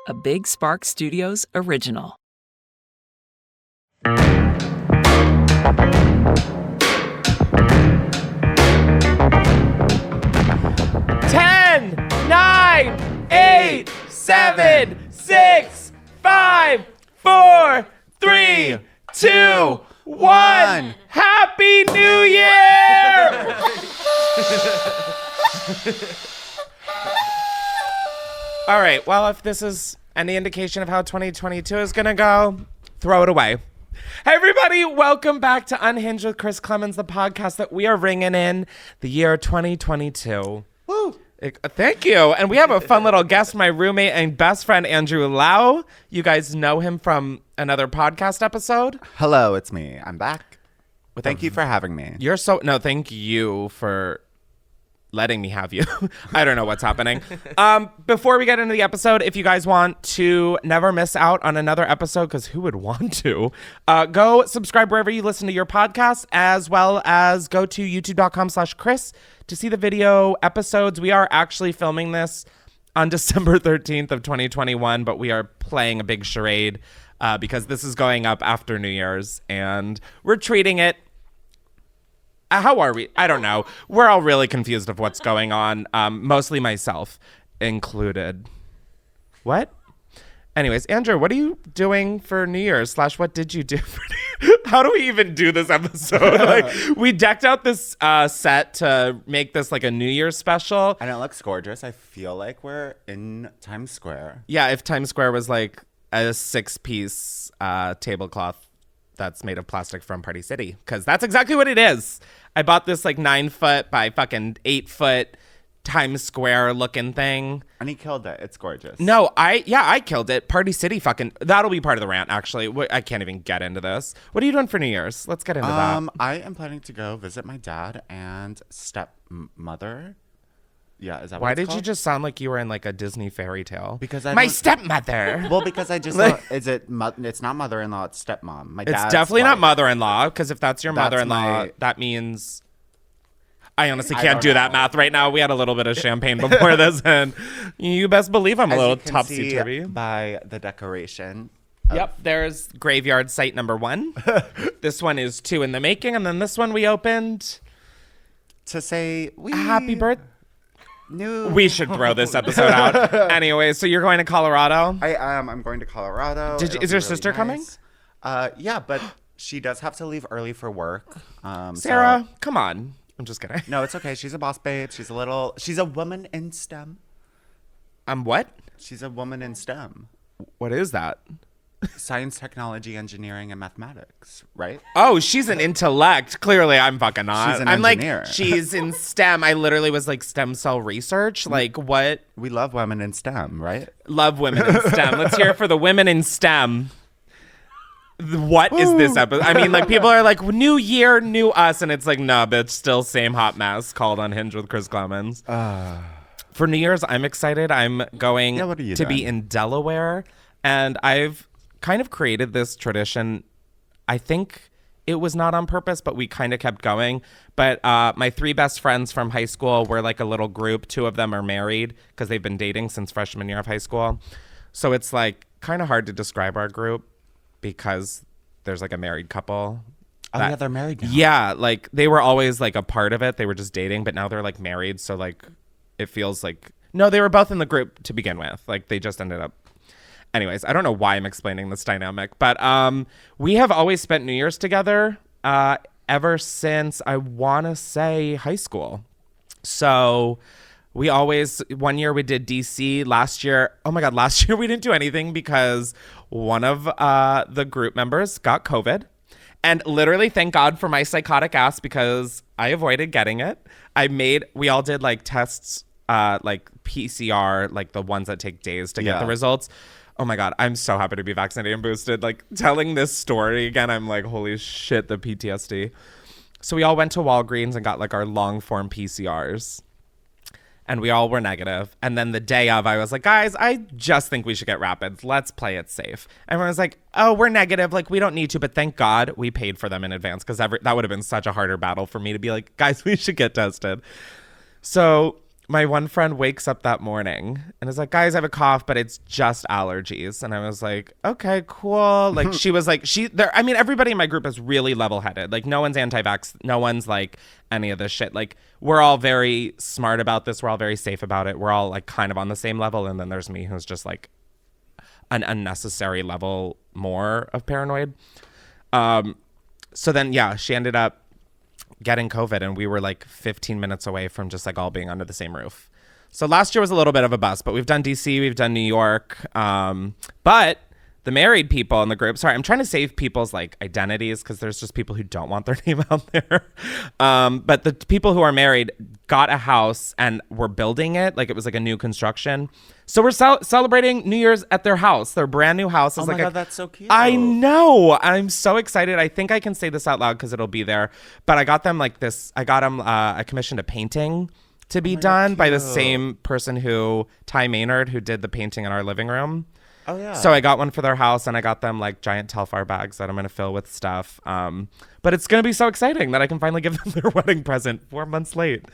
a Big Spark Studios original. 10, 9, 8, 7, 6, 5, 4, 3, 2, 1. Happy New Year! All right, well, if this is any indication of how 2022 is going to go, throw it away. Hey, everybody, welcome back to Unhinged with Chris Klemens, the podcast that we are ringing in the year 2022. Woo! Thank you. And we have a fun little guest, my roommate and best friend, Andrew Lowe. You guys know him from another podcast episode. Hello, it's me. I'm back. Thank you for having me. Thank you for letting me have you. I don't know what's happening. Before we get into the episode, if you guys want to never miss out on another episode, because who would want to, go subscribe wherever you listen to your podcasts, as well as go to youtube.com/Chris to see the video episodes. We are actually filming this on December 13th of 2021, but we are playing a big charade because this is going up after New Year's, and we're treating it. How are we? I don't know. We're all really confused of what's going on, mostly myself included. What? Anyways, Andrew, what are you doing for New Year's / what did you do for New Year's? How do we even do this episode? We decked out this set to make this like a New Year's special. And it looks gorgeous. I feel like we're in Times Square. Yeah, if Times Square was like a 6-piece tablecloth that's made of plastic from Party City, because that's exactly what it is. I bought this like 9-foot by fucking 8-foot Times Square looking thing. And he killed it. It's gorgeous. No, I killed it. Party City fucking, that'll be part of the rant actually. I can't even get into this. What are you doing for New Year's? Let's get into that. I am planning to go visit my dad and stepmother. Yeah, is that what Why it's did called? you just sound like you were in like a Disney fairy tale? Because my stepmother. Well, because I just it's not mother-in-law, it's stepmom. My dad's It's definitely wife. not mother-in-law, because if that's your That's mother-in-law, my- that means I honestly I can't don't do that know. math right now. We had a little bit of champagne before this, and you best believe I'm a As little you can topsy-turvy. see by the decoration. Yep, there's graveyard site number 1. This one is 2 in the making, and then this one we opened. To say Happy birthday. New. We should throw this episode out. Anyway, so you're going to Colorado? I am. I'm going to Colorado. Is your sister coming? Yeah, but she does have to leave early for work. Sarah, come on. I'm just kidding. No, it's okay. She's a boss babe. She's a woman in STEM. What? She's a woman in STEM. What is that? Science, technology, engineering, and mathematics, right? Oh, she's an intellect. Clearly, I'm fucking not. She's an I'm engineer. like, she's in STEM. I literally was like stem cell research. Like, what? We love women in STEM, right? Love women in STEM. Let's hear it for the women in STEM. What is this episode? I mean, like, people are like, new year, new us. And it's like, no, bitch, still same hot mess called Unhinged with Chris Klemens. For New Year's, I'm excited. I'm going what are you to be doing? in Delaware. And I've kind of created this tradition. I think it was not on purpose, but we kind of kept going. But my 3 best friends from high school were like a little group. 2 of them are married because they've been dating since freshman year of high school. So it's like kind of hard to describe our group because there's like a married couple. Oh, yeah, they're married now. Yeah, like they were always like a part of it. They were just dating, but now they're like married. So like it feels like, no, they were both in the group to begin with. Like they just ended up. Anyways, I don't know why I'm explaining this dynamic, but we have always spent New Year's together ever since, I want to say, high school. So we always, one year we did DC. Last year we didn't do anything because one of the group members got COVID. And literally, thank God for my psychotic ass because I avoided getting it. We all did like tests, like PCR, like the ones that take days to get the results. Oh my God, I'm so happy to be vaccinated and boosted. Like telling this story again, I'm like, holy shit, the PTSD. So we all went to Walgreens and got like our long form PCRs. And we all were negative. And then the day of, I was like, guys, I just think we should get rapids. Let's play it safe. Everyone was like, oh, we're negative. Like, we don't need to. But thank God we paid for them in advance because that would have been such a harder battle for me to be like, guys, we should get tested. So my one friend wakes up that morning and is like, guys, I have a cough, but it's just allergies. And I was like, okay, cool. Like she was like, I mean, everybody in my group is really level-headed. Like no one's anti-vax. No one's like any of this shit. Like we're all very smart about this. We're all very safe about it. We're all like kind of on the same level. And then there's me who's just like an unnecessary level more of paranoid. So then, yeah, she ended up getting COVID and we were like 15 minutes away from just like all being under the same roof. So last year was a little bit of a bust, but we've done DC, we've done New York. But the married people in the group, sorry, I'm trying to save people's like identities because there's just people who don't want their name out there. But the people who are married got a house and were building it. Like it was like a new construction. So we're celebrating New Year's at their house. Their brand new house. Oh my God, that's so cute. I know. I'm so excited. I think I can say this out loud because it'll be there. But I got them like this. I got them, I commissioned a painting to be done by the same person Ty Maynard, who did the painting in our living room. Oh, yeah. So I got one for their house and I got them like giant Telfar bags that I'm going to fill with stuff. But it's going to be so exciting that I can finally give them their wedding present 4 months late.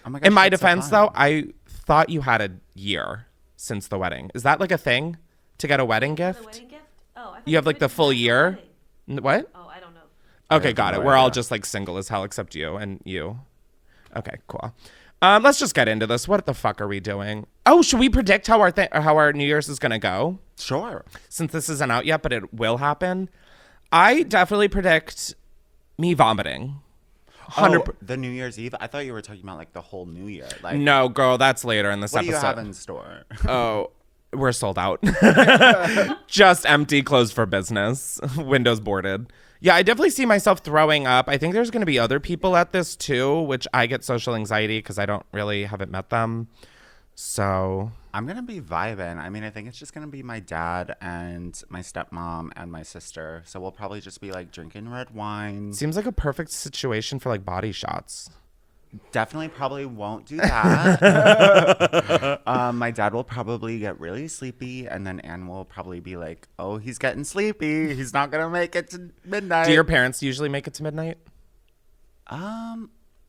Oh my gosh, in my defense, though, I thought you had a year since the wedding. Is that like a thing to get a wedding gift? The wedding gift? Oh, I you have like the full year? What? Oh, I don't know. Okay, got it. We're all just like single as hell except you and you. Okay, cool. Let's just get into this. What the fuck are we doing? Oh, should we predict how our New Year's is going to go? Sure. Since this isn't out yet, but it will happen. I definitely predict me vomiting. 100%. The New Year's Eve? I thought you were talking about like the whole New Year. Like, no, girl, that's later in this what episode. What do you have in store? Oh, we're sold out. Just empty, closed for business. Windows boarded. Yeah, I definitely see myself throwing up. I think there's going to be other people at this too, which I get social anxiety because I haven't met them. So I'm going to be vibing. I mean, I think it's just going to be my dad and my stepmom and my sister. So we'll probably just be like drinking red wine. Seems like a perfect situation for like body shots. Definitely probably won't do that. My dad will probably get really sleepy, and then Anne will probably be like, oh, he's getting sleepy. He's not going to make it to midnight. Do your parents usually make it to midnight?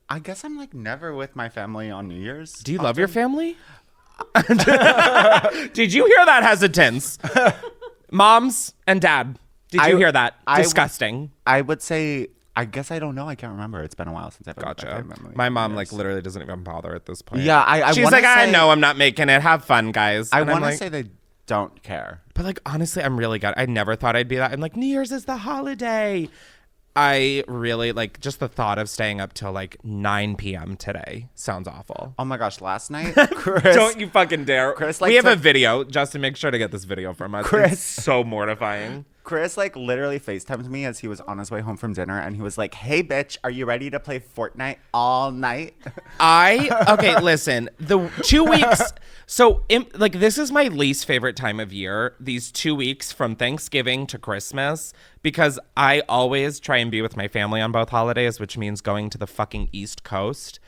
I guess I'm like never with my family on New Year's. Do you love your family? Did you hear that hesitance? Moms and dad, did you hear that? Disgusting. I would say, I guess I don't know. I can't remember. It's been a while since I've been with my family. My mom like literally doesn't even bother at this point. Yeah, she's like, I know I'm not making it. Have fun, guys. I want to say they don't care. But like, honestly, I'm really good. I never thought I'd be that. I'm like, New Year's is the holiday. I really like just the thought of staying up till like 9 p.m. today sounds awful. Oh my gosh, last night, Chris. Don't you fucking dare. Chris, we have a video. Justin, make sure to get this video from us. Chris. It's so mortifying. Chris like literally FaceTimed me as he was on his way home from dinner and he was like, hey bitch, are you ready to play Fortnite all night? Okay, listen, the 2 weeks, this is my least favorite time of year, these 2 weeks from Thanksgiving to Christmas, because I always try and be with my family on both holidays, which means going to the fucking East Coast.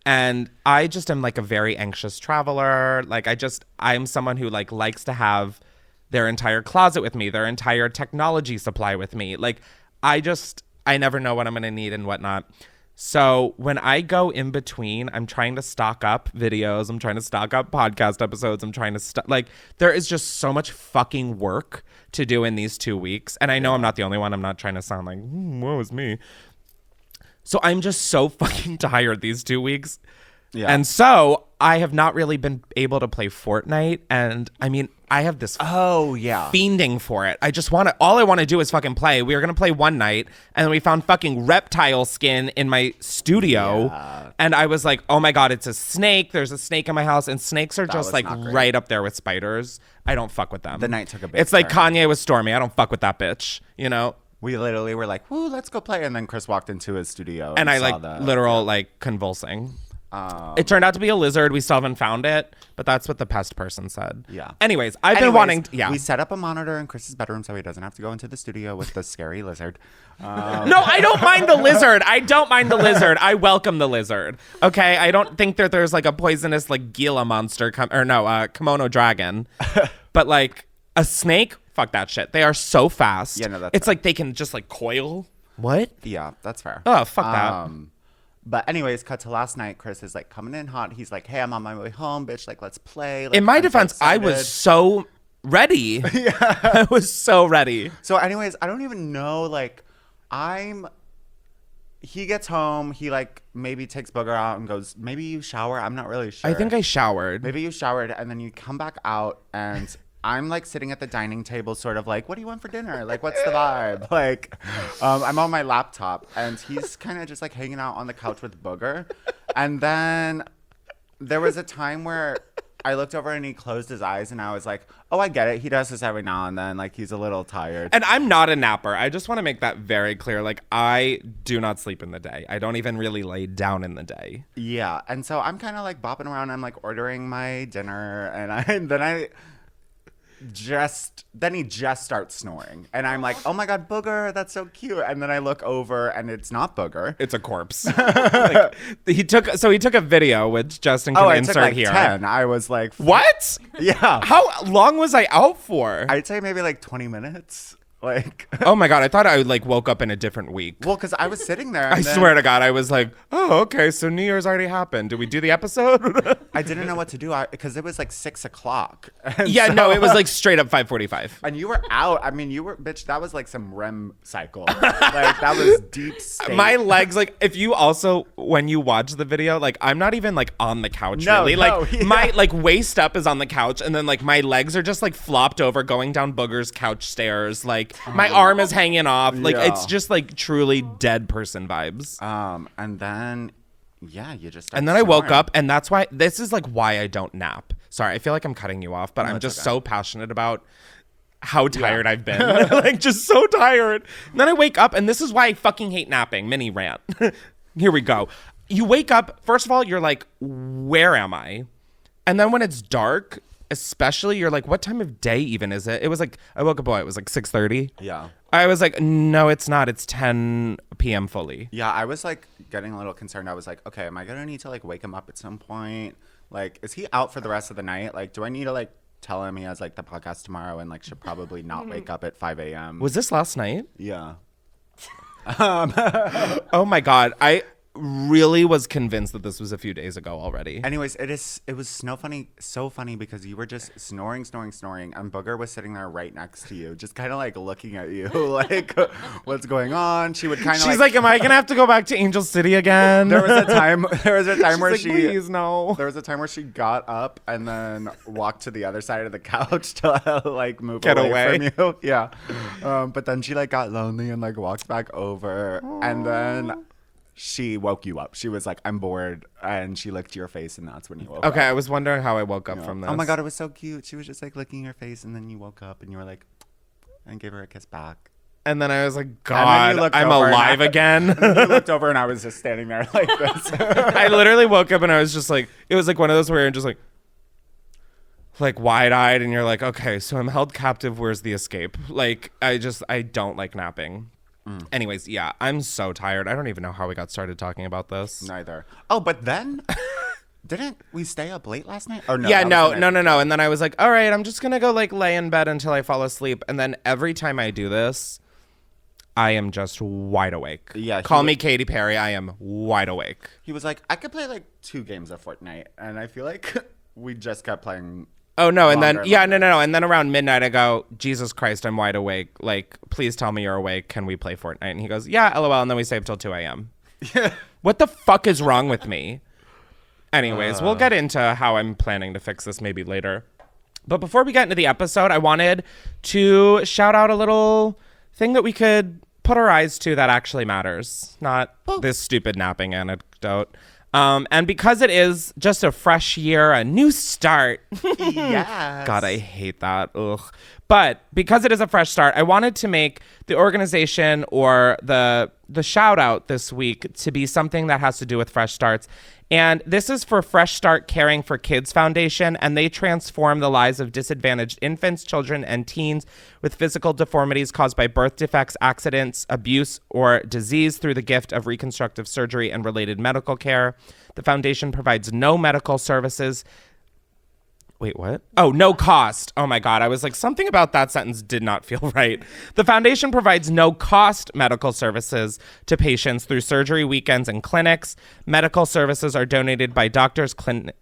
And I just am like a very anxious traveler. Like I'm someone who like likes to have their entire closet with me, their entire technology supply with me. Like I never know what I'm going to need and whatnot. So when I go in between, I'm trying to stock up videos. I'm trying to stock up podcast episodes. I'm trying to there is just so much fucking work to do in these 2 weeks. And I know I'm not the only one. I'm not trying to sound like, woe is me. So I'm just so fucking tired these 2 weeks. Yeah. And so I have not really been able to play Fortnite. And I mean, I have this fiending for it. All I want to do is fucking play. We were going to play one night and then we found fucking reptile skin in my studio. Yeah. And I was like, oh my God, it's a snake. There's a snake in my house. And snakes are just like right up there with spiders. I don't fuck with them. The night took a bit. It's like Kanye with Stormy. I don't fuck with that bitch, you know? We literally were like, woo, let's go play. And then Chris walked into his studio. And I like like convulsing. It turned out to be a lizard. We still haven't found it, but that's what the pest person said. Yeah. Anyways, I've been wanting to, we set up a monitor in Chris's bedroom so he doesn't have to go into the studio with the scary lizard. No, I don't mind the lizard. I welcome the lizard. Okay, I don't think that there's like a poisonous like Gila monster kimono dragon, but like a snake. Fuck that shit. They are so fast. Yeah, no, that's it's fair. Like they can just like coil. What? Yeah, that's fair. Oh, fuck that. But anyways, cut to last night. Chris is like coming in hot. He's like, hey, I'm on my way home, bitch. Like, let's play. Like, In my I'm so defense, I was excited. so ready. Yeah. I was so ready. So anyways, I don't even know, like, he gets home, he like maybe takes Booger out and goes, maybe you shower. I'm not really sure. I think I showered. Maybe you showered and then you come back out and I'm like sitting at the dining table sort of like, what do you want for dinner? Like, what's the vibe? Like, I'm on my laptop and he's kind of just like hanging out on the couch with Booger. And then there was a time where I looked over and he closed his eyes and I was like, oh, I get it. He does this every now and then. Like, he's a little tired. And I'm not a napper. I just want to make that very clear. Like, I do not sleep in the day. I don't even really lay down in the day. Yeah. And so I'm kind of like bopping around. I'm like ordering my dinner and then he just starts snoring. And I'm like, oh my God, Booger, that's so cute. And then I look over and it's not Booger. It's a corpse. Like, he took a video, which Justin can I insert took like here. 10. I was like, What? Yeah. How long was I out for? I'd say maybe like 20 minutes. Like, Oh my God, I thought I like woke up in a different week. well, because I was sitting there. I swear to God, I was like, oh, okay, so New Year's already happened. Did we do the episode? I didn't know what to do because it was like 6 o'clock. Yeah, no, it was like straight up 5:45. And you were out. I mean, bitch, that was like some REM cycle. Like, that was deep state. My legs, like, if you also, when you watch the video, like, I'm not even like on the couch really. Like, yeah. my like waist up is on the couch, and then like my legs are just like flopped over going down Booger's couch stairs. Like, my arm is hanging off. Like, Yeah. it's just like truly dead person vibes. And then, yeah, you just. And then I woke up, and that's why, this is like why I don't nap. Sorry, I feel like I'm cutting you off, but I'm just so passionate about how tired I've been. Like, just so tired. And then I wake up, and this is why I fucking hate napping. Mini rant. Here we go. You wake up, first of all, you're like, where am I? And then when it's dark, especially, you're like, what time of day even is it? It was like, I woke up, it was like 6:30. Yeah. I was like, no, it's not. It's 10 p.m. fully. Yeah, I was like getting a little concerned. I was like, okay, am I going to need to like wake him up at some point? Like, is he out for the rest of the night? Like, do I need to like tell him he has like the podcast tomorrow and like should probably not wake up at 5 a.m.? Was this last night? Yeah. Oh my God. I really was convinced that this was a few days ago already. Anyways, it was so funny because you were just snoring, and Booger was sitting there right next to you, just kind of like looking at you, like, what's going on? She would kind of. She's like, am I gonna have to go back to Angel City again? There was a time where like, she. please no. There was a time where she got up and then walked to the other side of the couch to like move Get away from you. Yeah. But then she like got lonely and like walked back over, and then she woke you up. She was like, I'm bored. And she licked your face, and that's when you woke up. Okay, I was wondering how I woke up from this. Oh my God, it was so cute. She was just like licking your face, and then you woke up and you were like, and gave her a kiss back. And then I was like, And then God, you looked I'm over and alive again. And then you looked over and I was just standing there like this. I literally woke up and I was just like, it was like one of those where you're just like wide-eyed, and you're like, okay, so I'm held captive. Where's the escape? Like, I don't like napping. Anyways, yeah, I'm so tired. I don't even know how we got started talking about this. Neither. Oh, but then didn't we stay up late last night? Or no? Yeah, no. And then I was like, all right, I'm just gonna go like lay in bed until I fall asleep. And then every time I do this, I am just wide awake. Yeah. Call me Katy Perry. I am wide awake. He was like, I could play like 2 games of Fortnite, and I feel like we just kept playing. Oh no, and then longer. no, and then around midnight I go, Jesus Christ, I'm wide awake. Like, please tell me you're awake. Can we play Fortnite? And he goes, yeah, LOL. And then we stay up till 2 a.m. What the fuck is wrong with me? Anyways, we'll get into how I'm planning to fix this maybe later. But before we get into the episode, I wanted to shout out a little thing that we could put our eyes to that actually matters, not this stupid napping anecdote. And because it is just a fresh year, a new start. Yes. God, I hate that. Ugh. But because it is a fresh start, I wanted to make the organization or the shout out this week to be something that has to do with fresh starts. And this is for Fresh Start Caring for Kids Foundation, and they transform the lives of disadvantaged infants, children, and teens with physical deformities caused by birth defects, accidents, abuse, or disease through the gift of reconstructive surgery and related medical care. The foundation provides no medical services Wait, what? Oh, no cost. Oh my God. I was like, something about that sentence did not feel right. The foundation provides no cost medical services to patients through surgery weekends and clinics. Medical services are donated by doctors, clinicians.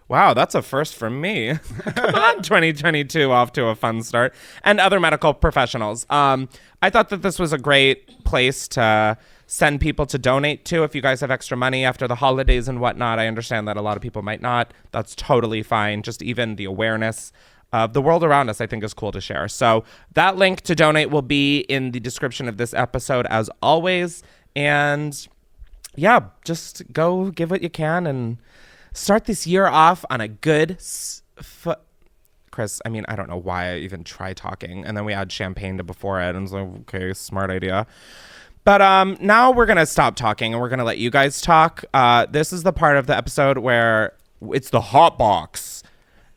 Wow, that's a first from me. Come on, 2022, off to a fun start. And other medical professionals. I thought that this was a great place to send people to donate to. If you guys have extra money after the holidays and whatnot, I understand that a lot of people might not. That's totally fine. Just even the awareness of the world around us, I think, is cool to share. So that link to donate will be in the description of this episode, as always. And yeah, just go give what you can and start this year off on a good foot. Chris, I mean, I don't know why I even try talking. And then we add champagne to before it. And it's like, okay, smart idea. But now we're going to stop talking and we're going to let you guys talk. This is the part of the episode where it's the hot box.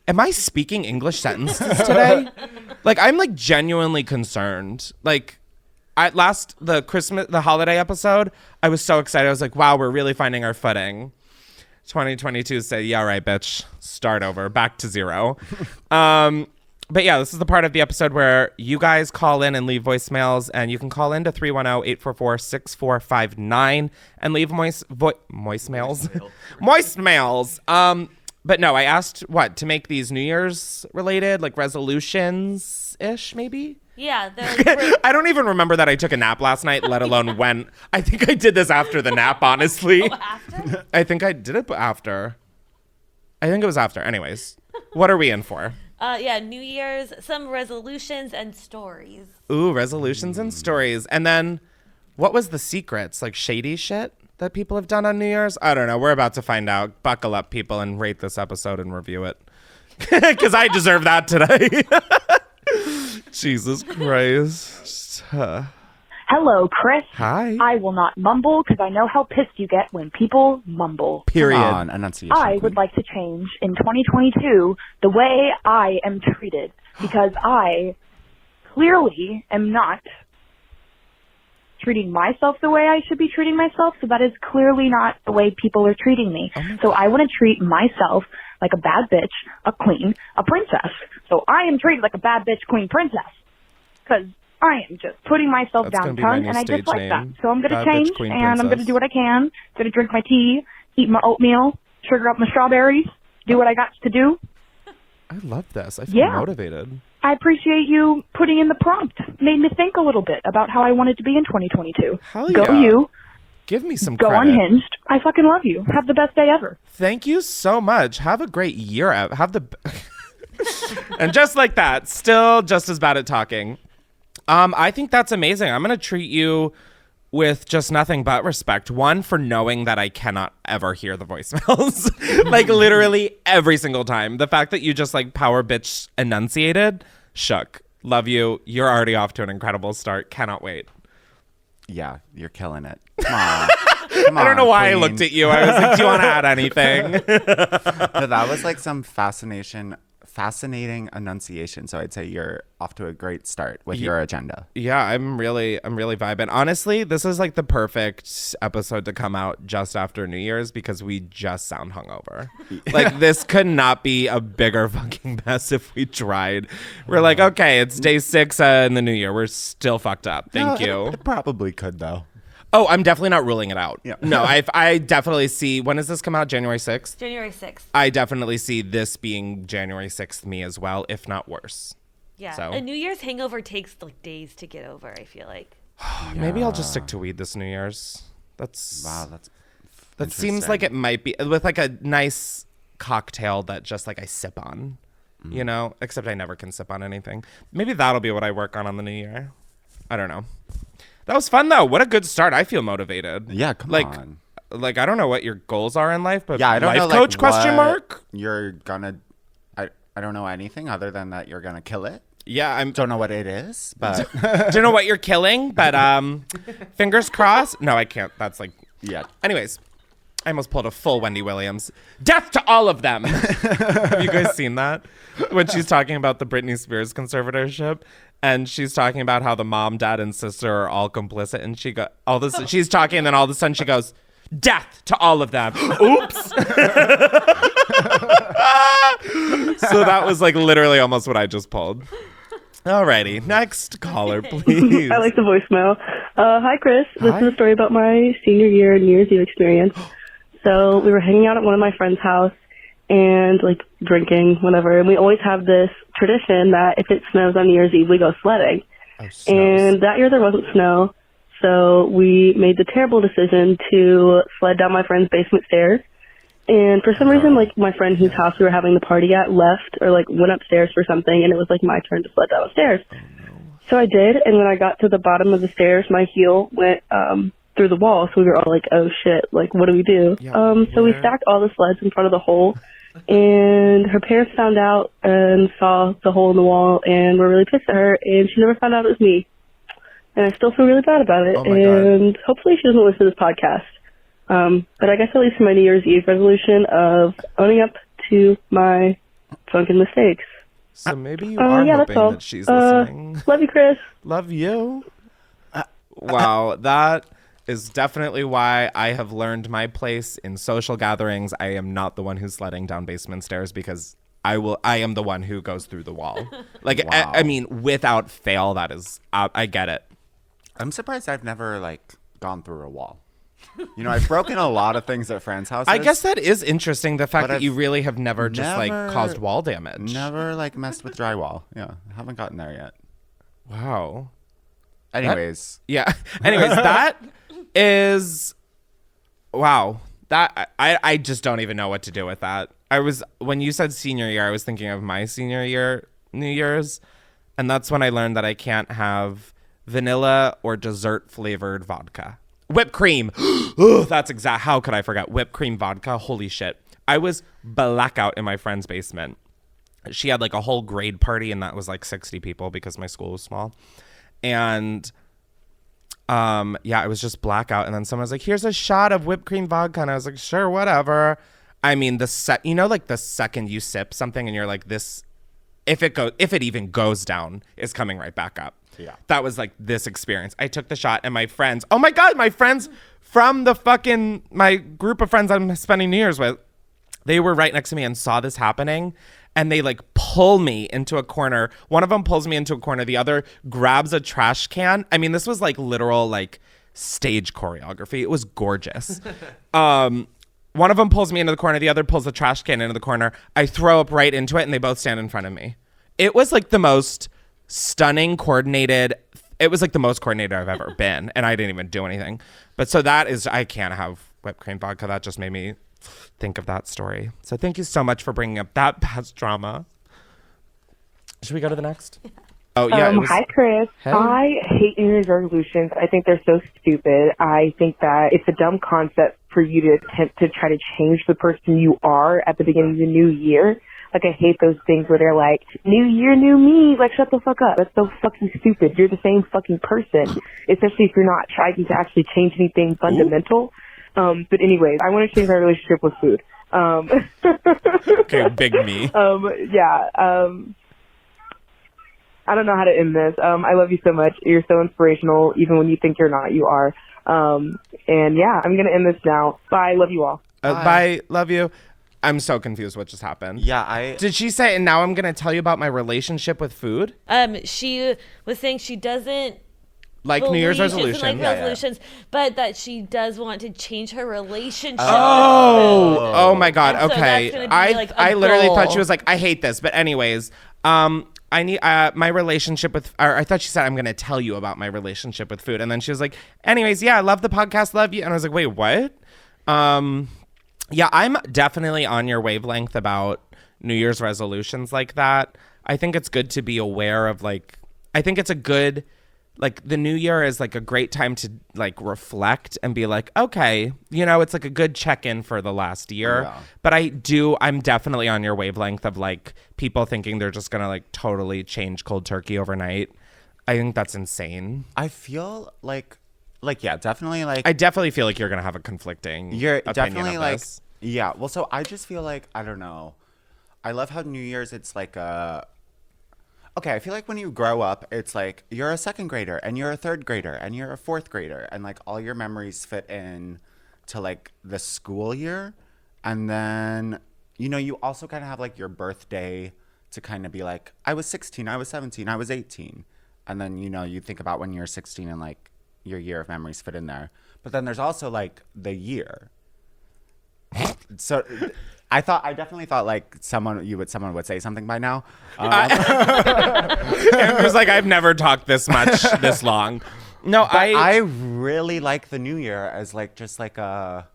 Am I speaking English sentences today? Like, I'm like genuinely concerned. Like, the holiday episode, I was so excited. I was like, wow, we're really finding our footing. 2022 say, yeah, right, bitch. Start over. Back to zero. But yeah, this is the part of the episode where you guys call in and leave voicemails, and you can call in to 310-844-6459 and leave voicemails. Moistmails. But no, I asked to make these New Year's related, like resolutions-ish, maybe? Yeah. I don't even remember that I took a nap last night, let alone when. I think I did this after the nap, honestly. Oh, after? I think I did it after. I think it was after. Anyways, what are we in for? Yeah, New Year's, some resolutions and stories. Ooh, resolutions and stories. And then what was the secrets? Like shady shit that people have done on New Year's? I don't know. We're about to find out. Buckle up, people, and rate this episode and review it. Because I deserve that today. Jesus Christ. Hello, Chris. Hi. I will not mumble because I know how pissed you get when people mumble. Period. Come on, enunciation. I would like to change in 2022 the way I am treated because I clearly am not treating myself the way I should be treating myself. So that is clearly not the way people are treating me. So I want to treat myself like a bad bitch, a queen, a princess. So I am treated like a bad bitch, queen, princess because I am just putting myself That's down gonna be my tongue, new and I stage dislike name. that. So I'm going to Bad change, bitch, queen, and I'm going to princess. do what I can. I'm going to drink my tea, eat my oatmeal, sugar up my strawberries, do what I got to do. I love this. I feel motivated. I appreciate you putting in the prompt. Made me think a little bit about how I wanted to be in 2022. Hell Go yeah. you. Give me some Go credit. Unhinged. I fucking love you. Have the best day ever. Thank you so much. Have a great year. And just like that, still just as bad at talking. I think that's amazing. I'm going to treat you with just nothing but respect. One, for knowing that I cannot ever hear the voicemails. Like literally every single time. The fact that you just like power bitch enunciated, shook. Love you. You're already off to an incredible start. Cannot wait. Yeah, you're killing it. Come on. Come on, I don't know why queen. I looked at you. I was like, do you want to add anything? No, that was like some fascinating enunciation. So I'd say you're off to a great start with your agenda. Yeah, I'm really vibing. Honestly, this is like the perfect episode to come out just after New Year's because we just sound hungover. Like this could not be a bigger fucking mess if we tried. We're like, okay, it's day 6 in the new year. We're still fucked up. Thank you. It probably could though. Oh, I'm definitely not ruling it out. Yeah. No, I definitely see. When does this come out? January 6th? January 6th. I definitely see this being January 6th me as well, if not worse. Yeah. So. A New Year's hangover takes like days to get over, I feel like. Maybe I'll just stick to weed this New Year's. Wow, That seems like it might be with like a nice cocktail that just like I sip on, you know, except I never can sip on anything. Maybe that'll be what I work on the new year. I don't know. That was fun though. What a good start. I feel motivated. Yeah, come on. Like I don't know what your goals are in life, but Yeah, I don't life know. coach like, question what mark? You're gonna. I don't know anything other than that you're gonna kill it. Yeah, I Don't know what it is, but don't know what you're killing, but fingers crossed. No, I can't. That's like yeah. Anyways, I almost pulled a full Wendy Williams. Death to all of them. Have you guys seen that? When she's talking about the Britney Spears conservatorship, and she's talking about how the mom, dad, and sister are all complicit, and she's talking, and then all of a sudden she goes, Death to all of them. Oops. So that was like literally almost what I just pulled. Alrighty, next caller, please. I like the voicemail. Hi, Chris. This is a story about my senior year New Year's Eve experience. So we were hanging out at one of my friend's house and like drinking, whatever. And we always have this tradition that if it snows on New Year's Eve, we go sledding. And that year there wasn't snow. So we made the terrible decision to sled down my friend's basement stairs. And for some reason, like, my friend whose house we were having the party at left or, like, went upstairs for something, and it was, like, my turn to sled down the stairs. So I did, and when I got to the bottom of the stairs, my heel went through the wall, so we were all like, oh, shit, like, what do we do? So we stacked all the sleds in front of the hole, and her parents found out and saw the hole in the wall and were really pissed at her, and she never found out it was me. And I still feel really bad about it, and hopefully she doesn't listen to this podcast. But I guess at least my New Year's Eve resolution of owning up to my drunken mistakes. So maybe you are hoping that she's listening. Love you, Chris. Love you. Wow, that is definitely why I have learned my place in social gatherings. I am not the one who's sledding down basement stairs because I am the one who goes through the wall. Like, wow. I mean, without fail, that is, I get it. I'm surprised I've never, like, gone through a wall. You know, I've broken a lot of things at friends' houses. I guess that is interesting, the fact that you really have never just, like, caused wall damage. Never, like, messed with drywall. Yeah, haven't gotten there yet. Wow. Anyways. Anyways, that is... Wow. That I just don't even know what to do with that. When you said senior year, I was thinking of my senior year New Year's, and that's when I learned that I can't have vanilla or dessert flavored vodka. Whipped cream. That's exact. How could I forget whipped cream vodka? Holy shit. I was blackout in my friend's basement. She had like a whole grade party, and that was like 60 people because my school was small. And I was just blackout. And then someone was like, here's a shot of whipped cream vodka. And I was like, sure, whatever. I mean, the second you sip something and you're like, this, if it even goes down, is coming right back up. Yeah. That was like this experience. I took the shot, and my friends, oh my God, my friends from my group of friends I'm spending New Year's with, they were right next to me and saw this happening, and they like pull me into a corner. One of them pulls me into a corner. The other grabs a trash can. I mean, this was like literal like stage choreography. It was gorgeous. One of them pulls me into the corner. The other pulls the trash can into the corner. I throw up right into it, and they both stand in front of me. It was like the most stunning coordinated. It was like the most coordinated I've ever been, and I didn't even do anything. But so that is, I can't have whipped cream vodka. That just made me think of that story. So thank you so much for bringing up that past drama. Should we go to the next? Yeah. Oh yeah. Hi, Chris. Hey. I hate New Year's resolutions. I think they're so stupid. I think that it's a dumb concept for you to attempt to try to change the person you are at the beginning of the new year. Like, I hate those things where they're like, new year, new me. Like, shut the fuck up. That's so fucking stupid. You're the same fucking person, especially if you're not trying to actually change anything fundamental. But anyways, I want to change my relationship with food. Okay, big me. I don't know how to end this. I love you so much. You're so inspirational. Even when you think you're not, you are. I'm going to end this now. Bye. Love you all. Bye. Love you. I'm so confused what just happened. Yeah, Did she say, and now I'm going to tell you about my relationship with food? She was saying she doesn't like New Year's resolutions. Like resolutions, but that she does want to change her relationship. Oh my God. And okay. So I literally thought she was like, I hate this. But anyways, I need my relationship with, or I thought she said, I'm going to tell you about my relationship with food. And then she was like, anyways, yeah, I love the podcast. Love you. And I was like, wait, what? Yeah, I'm definitely on your wavelength about New Year's resolutions like that. I think it's good to be aware of like, I think it's a good, like the new year is like a great time to like reflect and be like, okay, you know, it's like a good check-in for the last year. Yeah. But I'm definitely on your wavelength of like people thinking they're just going to like totally change cold turkey overnight. I think that's insane. I feel like yeah, definitely like I definitely feel like you're gonna have a conflicting definitely like this. Yeah, well, so I just feel like I don't know, I love how New Year's it's like I feel like when you grow up it's like you're a second grader and you're a third grader and you're a fourth grader and like all your memories fit in to like the school year. And then, you know, you also kind of have like your birthday to kind of be like, I was 16, I was 17, I was 18. And then, you know, you think about when you're 16 and like your year of memories fit in there. But then there's also like the year. So I definitely thought like someone would say something by now. Andrew's like, I've never talked this much this long. No, I really like the new year as like just like a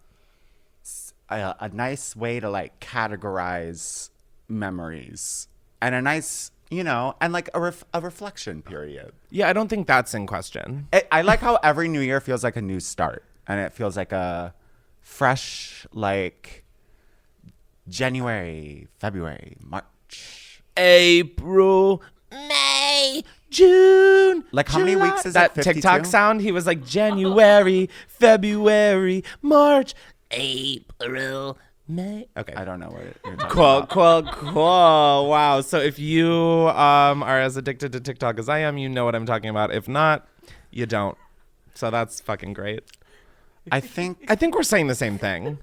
nice way to like categorize memories and a nice, you know, and like a reflection period. Yeah, I don't think that's in question. I like how every new year feels like a new start, and it feels like a fresh, like January, February, March, April, May, June. Like how many weeks is that it? 52? TikTok sound? He was like January, February, March, April, May. Okay. I don't know what you're talking Cool. Wow. So if you are as addicted to TikTok as I am, you know what I'm talking about. If not, you don't. So that's fucking great. I think we're saying the same thing.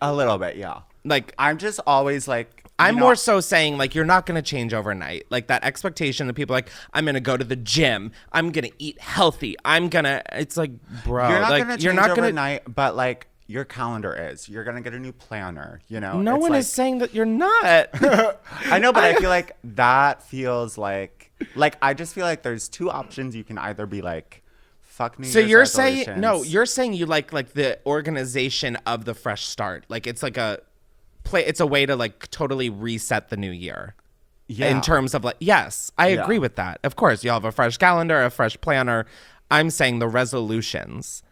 a little bit, yeah. Like, I'm just always like, I'm more so saying, like, you're not going to change overnight. Like, that expectation that people are like, I'm going to go to the gym. I'm going to eat healthy. It's like, bro. You're not like, going to you're change not gonna, overnight, but like your calendar is. You're going to get a new planner, you know? No It's one like, is saying that you're not. I know, but I feel like that feels like I just feel like there's two options. You can either be like, fuck New Year's you're saying, resolutions. no, you're saying you like the organization of the fresh start. Like, it's like it's a way to like totally reset the new year. Yeah. In terms of like, yes, I agree with that. Of course, you'll have a fresh calendar, a fresh planner. I'm saying the resolutions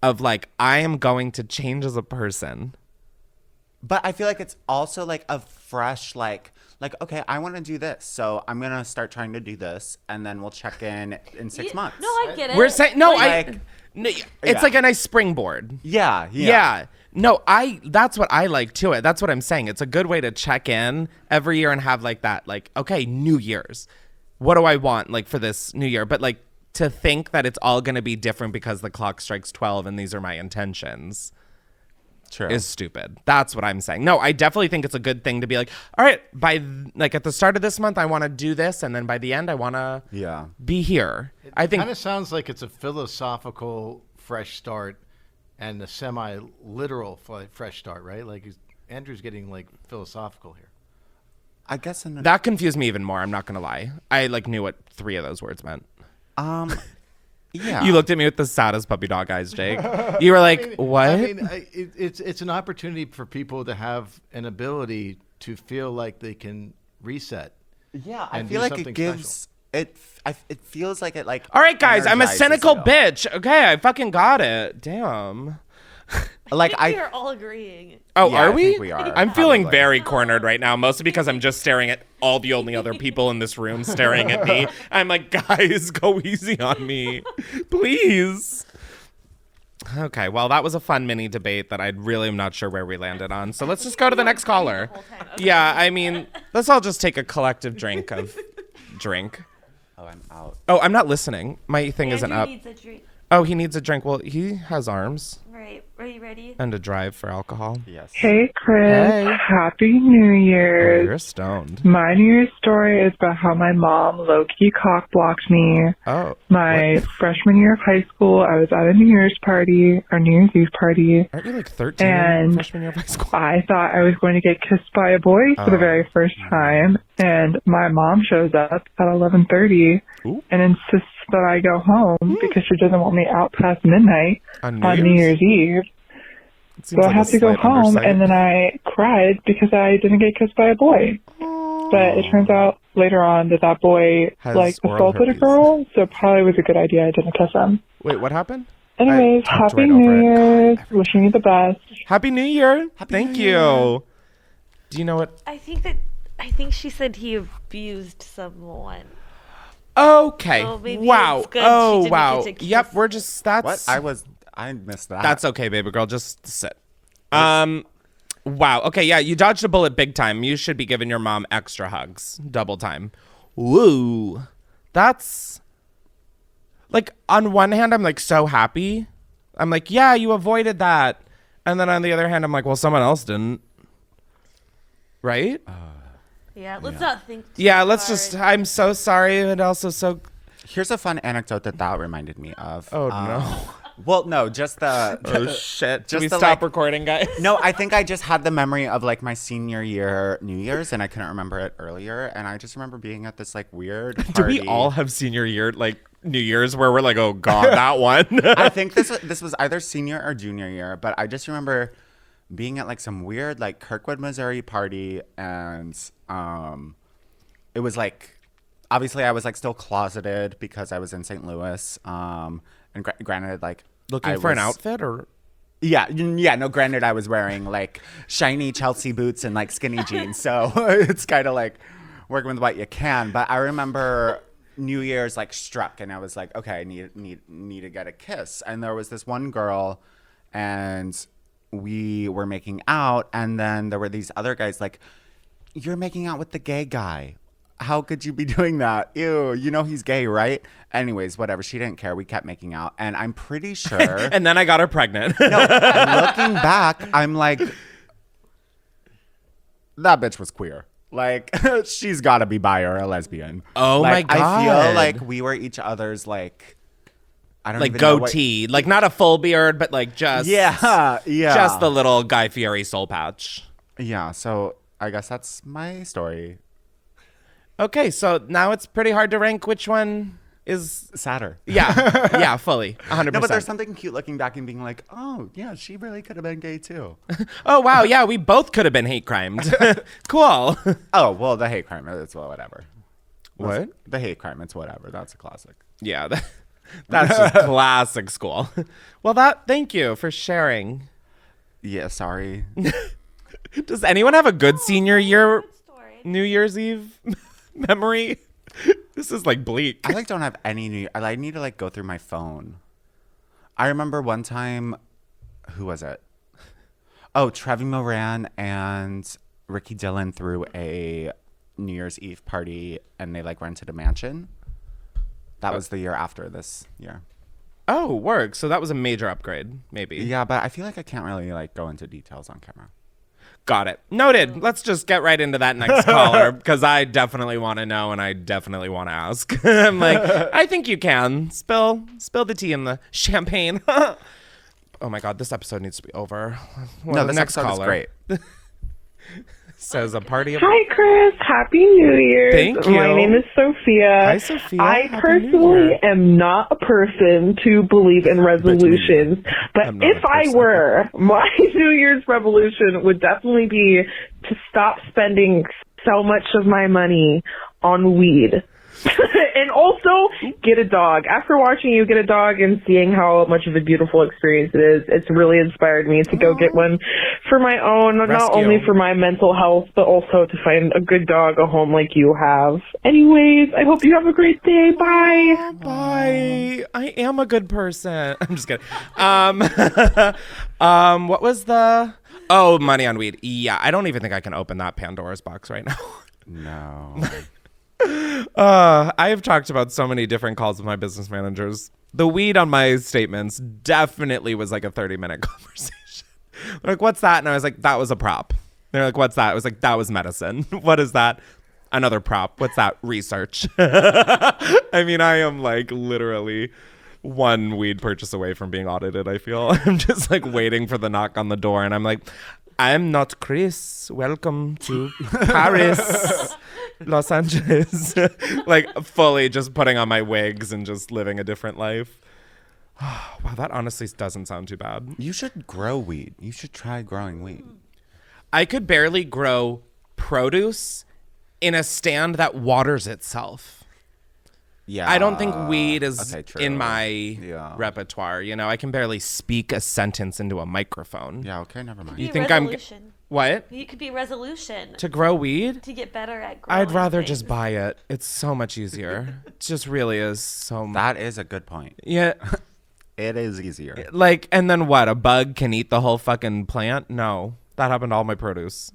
of like, I am going to change as a person. But I feel like it's also like a fresh, like, okay, I want to do this. So I'm going to start trying to do this. And then we'll check in 6 months. No, I get it. We're saying, no, Like, it's yeah. like a nice springboard. Yeah. No, that's what I like to it. That's what I'm saying. It's a good way to check in every year and have like that, like, okay, New Year's. What do I want like for this new year? But like to think that it's all going to be different because the clock strikes 12 and these are my intentions True. is stupid. That's what I'm saying. No, I definitely think it's a good thing to be like, all right, like at the start of this month, I want to do this. And then by the end, I want to be here. I think kind of sounds like it's a philosophical fresh start and a semi-literal fresh start, right? Like Andrew's getting like philosophical here. I guess that confused me even more. I'm not going to lie. I like knew what 3 of those words meant. Yeah. You looked at me with the saddest puppy dog eyes, Jake. You were like, what? I mean, it's an opportunity for people to have an ability to feel like they can reset. Yeah, I feel like it gives it feels like it like. All right, guys, I'm a cynical you. bitch. Okay, I fucking got it. Damn. Like we are all agreeing. Oh, Yeah, are I we? think we are, I'm feeling probably. very cornered right now, mostly because I'm just staring at all the only other people in this room staring at me. I'm like, guys, go easy on me, please. Okay, well, that was a fun mini debate that I really am not sure where we landed on. So let's just go to the next caller. Okay. Yeah, I mean, let's all just take a collective drink. Oh, I'm out. Oh, I'm not listening. My thing isn't Andrew up. needs a drink. Oh, he needs a drink. Well, he has arms Right. Are you ready? and a drive for alcohol. Yes. Hey, Chris. Hey. Happy New Oh, Year's. you're stoned. My New Year's story is about how my mom low-key cock-blocked me. Oh. My what? freshman year of high school, I was at a New Year's party, or New Year's Eve party. Aren't you like 13 And freshman year of high school? I thought I was going to get kissed by a boy for the very first time, and my mom shows up at 11:30 and insists that I go home because she doesn't want me out past midnight on New Year's Eve. So I had to go home, and then I cried because I didn't get kissed by a boy. But it turns out later on that boy Has like oral assaulted a herpes. girl, so it probably was a good idea I didn't kiss him. Wait, what happened? Anyways, I talked happy right over New it. Year's. Wishing you the best. Happy New Year. Thank you. Do you know what? I think she said he abused someone. Okay. So maybe wow. it's good Oh, she didn't wow. get to Yep, kiss. we're just, that's. What? I missed that. That's okay, baby girl. Just sit. Wow. Okay, yeah, you dodged a bullet big time. You should be giving your mom extra hugs. Double time. Woo. That's like, on one hand, I'm like so happy. I'm like, yeah, you avoided that. And then on the other hand, I'm like, well, someone else didn't. Right? Yeah, let's not think too let's hard. just, I'm so sorry. And also so. Here's a fun anecdote that reminded me of. Oh, no. Well, no, just the. Oh, shit. Did we the, stop recording, guys? No, I think I just had the memory of like my senior year New Year's, and I couldn't remember it earlier. And I just remember being at this like weird party. Do we all have senior year, like New Year's, where we're like, oh God, that one? I think this was either senior or junior year, but I just remember being at like some weird like Kirkwood, Missouri party, and it was like obviously I was like still closeted because I was in St. Louis, and granted like looking for an outfit or. Yeah, no, granted, I was wearing, like, shiny Chelsea boots and, like, skinny jeans, so it's kind of, like, working with what you can. But I remember New Year's, like, struck, and I was like, okay, I need to get a kiss. And there was this one girl, and we were making out, and then there were these other guys, like, you're making out with the gay guy. How could you be doing that? Ew, you know he's gay, right? Anyways, whatever. She didn't care. We kept making out. And I'm pretty sure. And then I got her pregnant. No, looking back, I'm like, that bitch was queer. Like, she's got to be bi or a lesbian. Oh, like, my God. I feel like we were each other's, like, I don't like even know goatee. Like, not a full beard, but, like, just. Yeah. Just the little Guy Fieri soul patch. Yeah, so I guess that's my story. Okay, so now it's pretty hard to rank which one is sadder. Yeah, fully, 100%. No, but there's something cute looking back and being like, oh, yeah, she really could have been gay too. Oh, wow, yeah, we both could have been hate crimed. Cool. Oh, well, the hate crime, it's whatever. What? The hate crime, it's whatever. That's a classic. Yeah, that's just classic school. Well, thank you for sharing. Yeah, sorry. Does anyone have a good senior year New Year's Eve memory? This is like bleak. I like don't have any I need to like go through my phone. I remember one time, who was it? Oh, Trevi Moran and Ricky Dillon threw a New Year's Eve party, and they like rented a mansion. That was the year after this year. Oh, work. So that was a major upgrade, maybe. Yeah, but I feel like I can't really like go into details on camera. Got it. Noted. Let's just get right into that next caller, because I definitely want to know and I definitely want to ask. I'm like, I think you can. Spill the tea in the champagne. Oh my God, this episode needs to be over. Well, no, the next episode is great. Says a party of... Hi, Chris. Happy New Year. Thank you. My name is Sophia. Hi, Sophia. I Happy personally am not a person to believe in resolutions, but if I were, my New Year's resolution would definitely be to stop spending so much of my money on weed. And also get a dog. After watching you get a dog and seeing how much of a beautiful experience it is, it's really inspired me to go get one for my own, not only for my mental health, but also to find a good dog, a home like you have. Anyways, I hope you have a great day. Bye. Bye. I am a good person. I'm just kidding. What was the... Oh, money on weed. Yeah, I don't even think I can open that Pandora's box right now. No. I have talked about so many different calls with my business managers. The weed on my statements definitely was like a 30-minute conversation. They're like, what's that? And I was like, that was a prop. They're like, what's that? I was like, that was medicine. What is that? Another prop. What's that? Research. I mean, I am like literally one weed purchase away from being audited, I feel. I'm just like waiting for the knock on the door. And I'm like, I'm not Chris. Welcome to Paris. Los Angeles. Like fully just putting on my wigs and just living a different life. Wow, that honestly doesn't sound too bad. You should grow weed. You should try growing weed. I could barely grow produce in a stand that waters itself. Yeah. I don't think weed is true. in my repertoire. You know, I can barely speak a sentence into a microphone. Yeah, okay, never mind. You think I'm... What? It could be resolution. To grow weed? To get better at growing I'd rather things. just buy it. It's so much easier. It just really is so much. That is a good point. Yeah. It is easier. Like, and then what? A bug can eat the whole fucking plant? No. That happened to all my produce.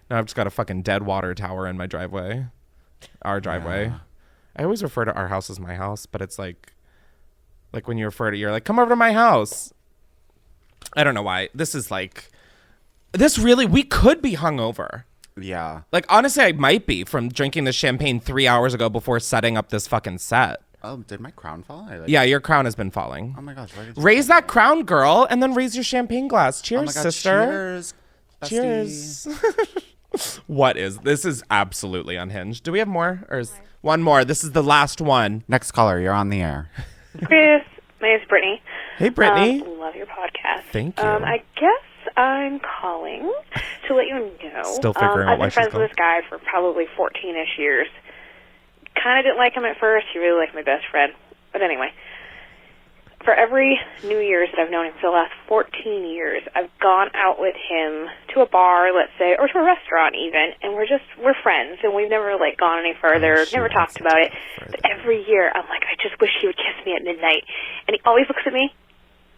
Now I've just got a fucking dead water tower in my driveway. Our driveway. Yeah. I always refer to our house as my house, but it's like when you refer to it, you're like, come over to my house. I don't know why. This is like, we could be hungover. Yeah. Like, honestly, I might be from drinking the champagne 3 hours ago before setting up this fucking set. Oh, did my crown fall? Yeah, your crown has been falling. Oh my gosh. Raise that crown, girl, and then raise your champagne glass. Cheers, oh my God, sister. Cheers. Cheers. This is absolutely unhinged. Do we have more? Or is one more? This is the last one. Next caller, you're on the air. Chris, my name's Brittany. Hey, Brittany. Love your podcast. Thank you. I guess I'm calling to let you know. Still figuring out I've why been she's friends calling. with this guy for probably 14-ish years. Kind of didn't like him at first. He really liked my best friend. But anyway, for every New Year's that I've known him for the last 14 years, I've gone out with him to a bar, let's say, or to a restaurant even, and we're friends, and we've never, like, gone any further, never talked about it. But every year, I'm like, I just wish he would kiss me at midnight. And he always looks at me,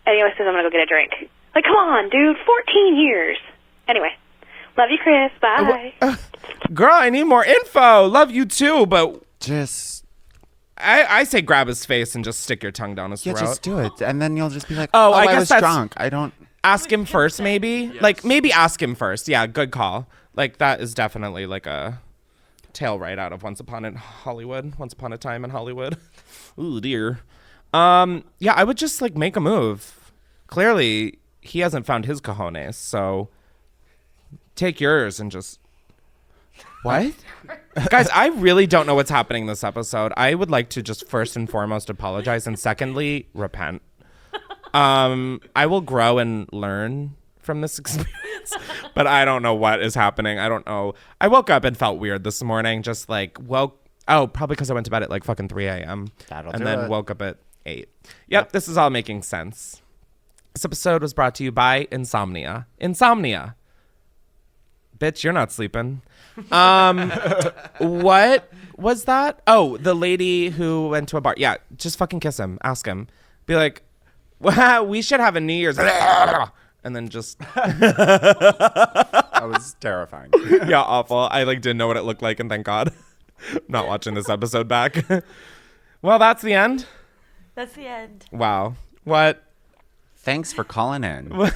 and he always says, I'm going to go get a drink. Like, come on, dude, 14 years. Anyway, love you, Chris. Bye. Girl, I need more info. Love you too, but just... I say grab his face and just stick your tongue down his throat. Yeah, just do it. And then you'll just be like, I I guess was that's drunk. I don't... Ask him first, maybe? Yes. Like, maybe ask him first. Yeah, good call. Like, that is definitely like a tale right out of Once Upon a Time in Hollywood. Ooh, dear. Yeah, I would just, like, make a move. Clearly, he hasn't found his cojones, so take yours and just... What? Guys, I really don't know what's happening this episode. I would like to just first and foremost apologize, and secondly, repent. I will grow and learn from this experience, but I don't know what is happening. I don't know. I woke up and felt weird this morning, just like, probably because I went to bed at like fucking 3 a.m. and then woke up at 8. Yep, this is all making sense. This episode was brought to you by Insomnia. Insomnia. Bitch, you're not sleeping. What was that? Oh, the lady who went to a bar. Yeah, just fucking kiss him. Ask him. Be like, wow, we should have a New Year's. And then just. That was terrifying. Yeah, awful. I like didn't know what it looked like, and thank God. Not watching this episode back. Well, that's the end. That's the end. Wow. What? Thanks for calling in.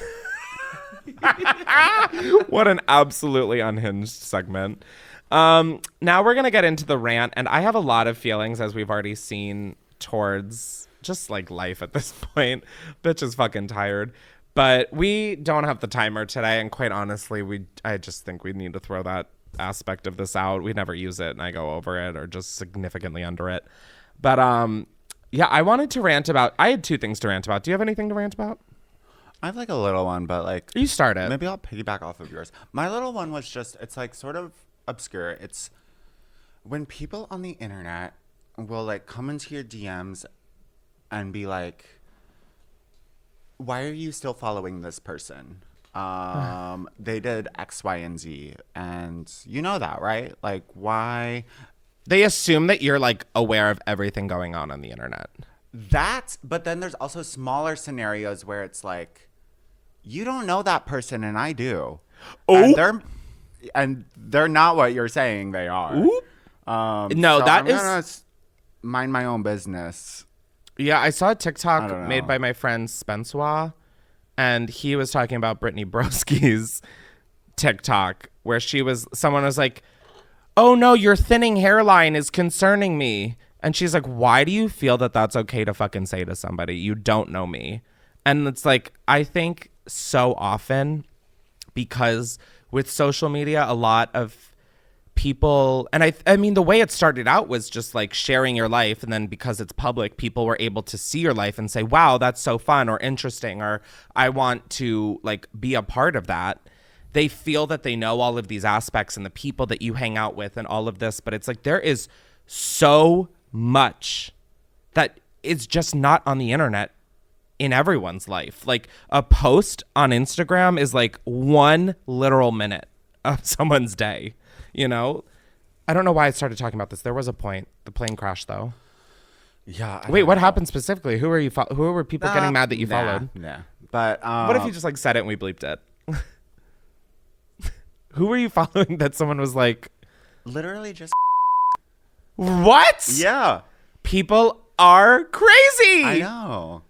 What an absolutely unhinged segment. Now we're going to get into the rant, and I have a lot of feelings, as we've already seen, towards just like life at this point. Bitch is fucking tired. But we don't have the timer today, and quite honestly, I just think we need to throw that aspect of this out. We never use it, and I go over it or just significantly under it. But yeah, I wanted to rant about. I had 2 things to rant about. Do you have anything to rant about? I have like a little one, but like... You start it. Maybe I'll piggyback off of yours. My little one was just, it's like sort of obscure. It's when people on the internet will like come into your DMs and be like, why are you still following this person? They did X, Y, and Z. And you know that, right? Like, why? They assume that you're like aware of everything going on the internet. But then there's also smaller scenarios where it's like, you don't know that person and I do. Oh, and they're not what you're saying they are. No, so that I'm is gonna mind my own business. Yeah, I saw a TikTok made by my friend Spencer, and he was talking about Brittany Broski's TikTok where someone was like, "Oh no, your thinning hairline is concerning me." And she's like, why do you feel that that's okay to fucking say to somebody? You don't know me. And it's like, I think so often, because with social media, a lot of people, and I mean, the way it started out was just like sharing your life. And then because it's public, people were able to see your life and say, wow, that's so fun or interesting, or I want to like be a part of that. They feel that they know all of these aspects and the people that you hang out with and all of this. But it's like, there is so much that is just not on the internet in everyone's life. Like a post on Instagram is like 1 literal minute of someone's day, you know? I don't know why I started talking about this. There was a point. The plane crashed though. Yeah. Wait, what happened specifically? Who were people getting mad that you followed? Yeah. But what if you just like said it and we bleeped it? Who were you following that someone was like literally just what? Yeah. People are crazy. I know.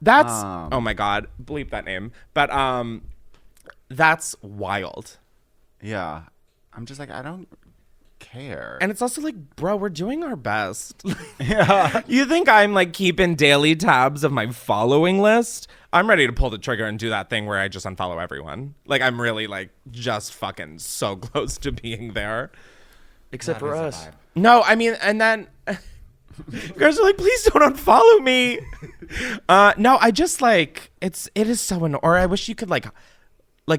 That's oh my God, bleep that name. But that's wild. Yeah. I'm just like, I don't care. And it's also like, bro, we're doing our best. Yeah. You think I'm like keeping daily tabs of my following list? I'm ready to pull the trigger and do that thing where I just unfollow everyone. Like, I'm really like just fucking so close to being there. Except for us. No, I mean, and then you guys are like, please don't unfollow me. No, I just like, it is so annoying. Or I wish you could like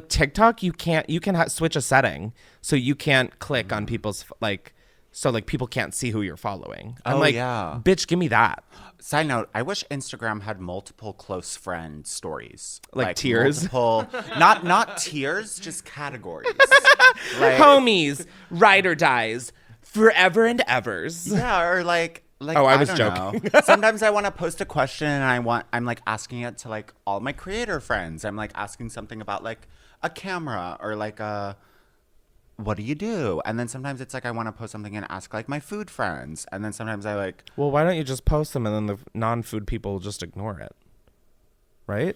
TikTok, you can switch a setting so you can't click on people's like, so like people can't see who you're following. I'm like, yeah. Bitch, give me that. Side note, I wish Instagram had multiple close friend stories. Like tiers? Not tiers, just categories. Like, homies, ride or dies, forever and evers. Yeah, or like oh, I was joking. Sometimes I want to post a question and I'm like asking it to like all my creator friends. I'm like asking something about like a camera or like what do you do? And then sometimes it's like I want to post something and ask like my food friends. And then sometimes I like, well, why don't you just post them and then the non-food people will just ignore it? Right?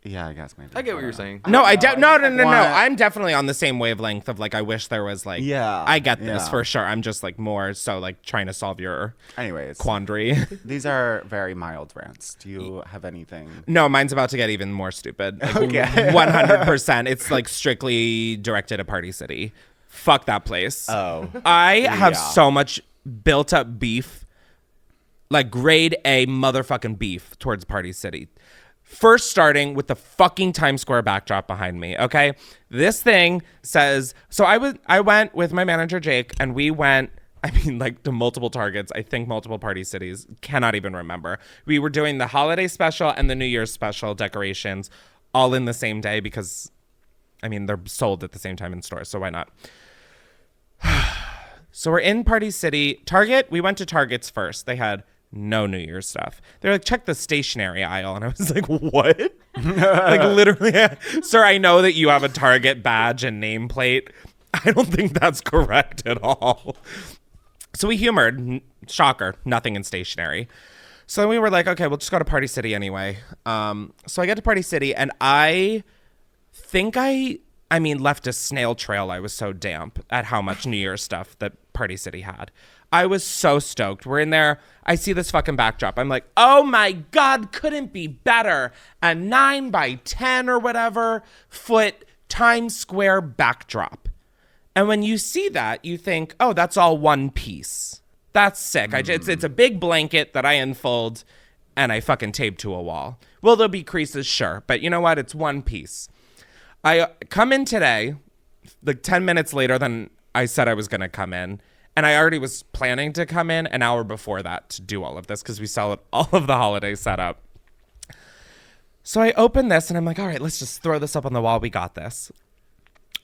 Yeah, I guess maybe. I get what you're saying. No, no. I'm definitely on the same wavelength of like, I wish there was like, yeah, I get this for sure. I'm just like more so like trying to solve your quandary. These are very mild rants. Do you have anything? No, mine's about to get even more stupid. Like, okay. 100%. It's like strictly directed at Party City. Fuck that place. Oh. I have so much built up beef, like grade A motherfucking beef towards Party City. First, starting with the fucking Times Square backdrop behind me, okay? This thing says, so I went with my manager, Jake, and we went, I mean, like to multiple Targets, I think multiple Party Cities, cannot even remember. We were doing the holiday special and the New Year's special decorations all in the same day because, I mean, they're sold at the same time in stores, so why not? So we're in Party City. Target, we went to Target's first. They had no New Year's stuff. They're like, check the stationery aisle. And I was like, what? Like literally, sir, I know that you have a Target badge and nameplate. I don't think that's correct at all. So we humored, shocker, nothing in stationery. So we were like, okay, we'll just go to Party City anyway. So I get to Party City and I think I left a snail trail. I was so damp at how much New Year's stuff that Party City had. I was so stoked. We're in there. I see this fucking backdrop. I'm like, oh my God, couldn't be better. A 9x10 or whatever foot Times Square backdrop. And when you see that, you think, oh, that's all one piece. That's sick. It's a big blanket that I unfold and I fucking tape to a wall. Will there be creases? Sure. But you know what? It's one piece. I come in today, like 10 minutes later than I said I was going to come in. And I already was planning to come in an hour before that to do all of this because we sell all of the holiday setup. So I open this and I'm like, all right, let's just throw this up on the wall. We got this.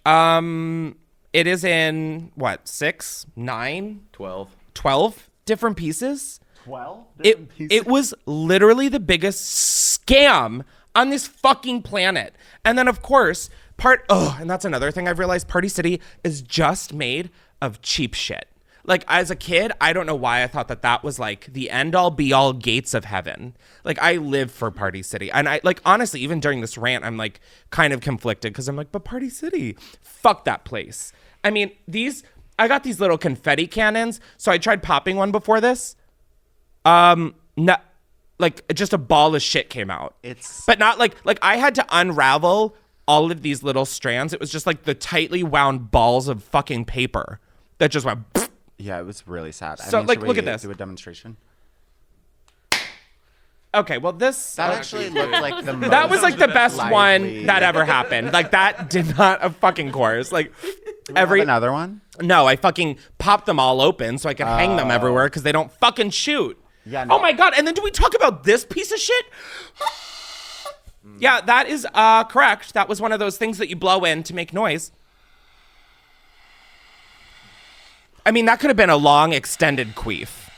It is in what, 6, 9? 12 different pieces. 12 different pieces? It was literally the biggest scam on this fucking planet. And then of course, and that's another thing I've realized, Party City is just made of cheap shit. Like, as a kid, I don't know why I thought that was, like, the end-all, be-all gates of heaven. Like, I live for Party City. And I, like, honestly, even during this rant, I'm, like, kind of conflicted because I'm like, but Party City, fuck that place. I mean, I got these little confetti cannons, so I tried popping one before this. Like, just a ball of shit came out. But not, like, I had to unravel all of these little strands. It was just, like, the tightly wound balls of fucking paper that just went... Yeah, it was really sad. So, like, look at this. Do a demonstration. Okay, well, that actually looked like the most. That was like the best one that ever happened. Like, that did not, of fucking course. Like, another one? No, I fucking popped them all open so I could hang them everywhere because they don't fucking shoot. Yeah. No. Oh my God! And then do we talk about this piece of shit? Yeah, that is correct. That was one of those things that you blow in to make noise. I mean, that could have been a long, extended queef.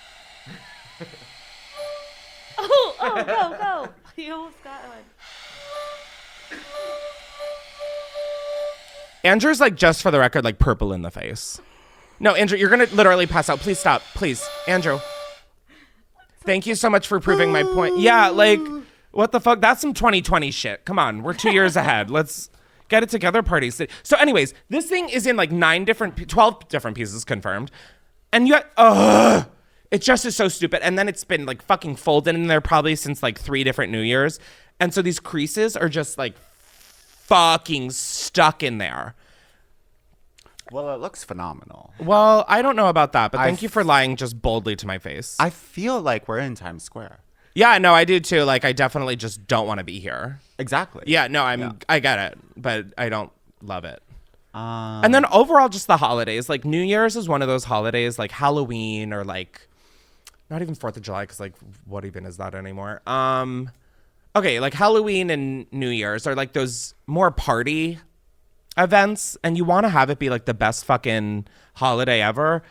Go. You almost got one. Andrew's like, just for the record, like purple in the face. No, Andrew, you're going to literally pass out. Please stop. Please. Andrew. Thank you so much for proving my point. Yeah, like, What the fuck? That's some 2020 shit. Come on, we're 2 years ahead. Let's get it together, parties. So anyways, this thing is in like 12 different pieces confirmed. And yet, it just is so stupid. And then it's been like fucking folded in there probably since like 3 different New Years. And so these creases are just like fucking stuck in there. Well, it looks phenomenal. Well, I don't know about that, but thank you for lying just boldly to my face. I feel like we're in Times Square. Yeah, no, I do too. Like, I definitely just don't want to be here. Exactly. Yeah, no, I get it, but I don't love it. And then overall, just the holidays. Like, New Year's is one of those holidays, like Halloween or like, not even 4th of July, because like, what even is that anymore? Okay, like Halloween and New Year's are like those more party events, and you want to have it be like the best fucking holiday ever.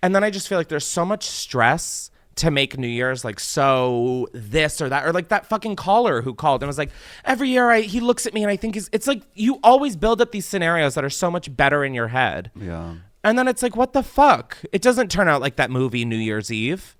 And then I just feel like there's so much stress to make New Year's like so this or that, or like that fucking caller who called and was like, every year he looks at me and I think it's like you always build up these scenarios that are so much better in your head. Yeah. And then it's like, what the fuck? It doesn't turn out like that movie New Year's Eve.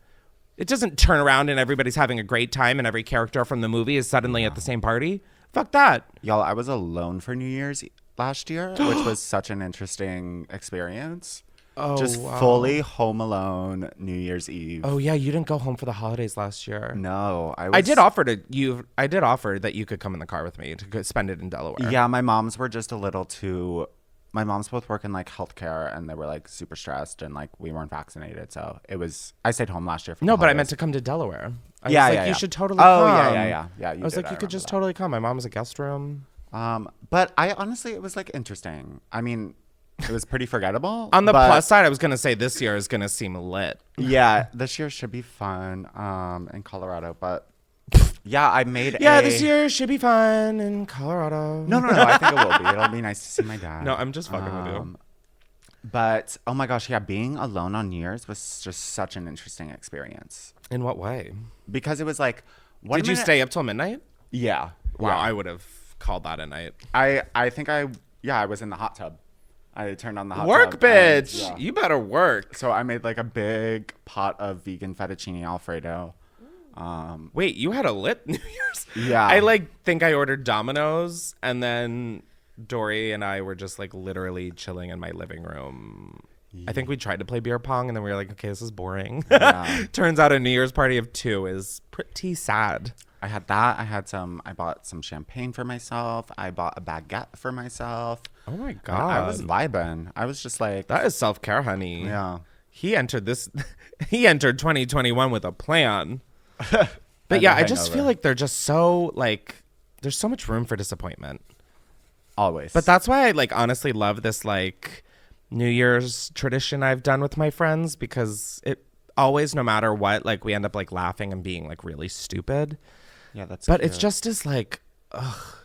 It doesn't turn around and everybody's having a great time and every character from the movie is suddenly at the same party. Fuck that. Y'all, I was alone for New Year's last year, which was such an interesting experience. Oh, just wow. fully home alone New Year's Eve. Oh yeah, you didn't go home for the holidays last year. No, I did offer that you could come in the car with me to spend it in Delaware. Yeah, my moms were just a little too. My moms both work in like healthcare, and they were like super stressed, and like we weren't vaccinated, so it was. I stayed home last year. For No, but I meant to come to Delaware. I was like, you should totally come. Oh yeah. I was like, you could just totally come. My mom has a guest room. But I honestly, it was like interesting. I mean, it was pretty forgettable. On the plus side, I was gonna say this year is gonna seem lit. Yeah, this year should be fun. In Colorado, but yeah, I made. Yeah, this year should be fun in Colorado. No. I think it will be. It'll be nice to see my dad. No, I'm just fucking with you. But oh my gosh, yeah, being alone on New Year's was just such an interesting experience. In what way? Because it was like, did you stay up till midnight? Yeah. Wow, Yeah. I would have called that a night. I think I was in the hot tub. I turned on the hot Work, tub. bitch. And, yeah. You better work. So I made like a big pot of vegan fettuccine Alfredo. Wait, you had a lit New Year's? Yeah. I like think I ordered Domino's, and then Dory and I were just like literally chilling in my living room. I think we tried to play beer pong, and then we were like, okay, this is boring. Yeah. Turns out a New Year's party of 2 is pretty sad. I had that. I bought some champagne for myself. I bought a baguette for myself. Oh my And God. I was vibing. I was just like, That is self-care, honey. Yeah. He entered 2021 with a plan. But And yeah, a I just hangover. feel like they're just so like, there's so much room for disappointment. Always. But that's why I like honestly love this like New Year's tradition I've done with my friends, because it always, no matter what, like we end up like laughing and being like really stupid. Yeah, that's But cute. it's just as like, ugh.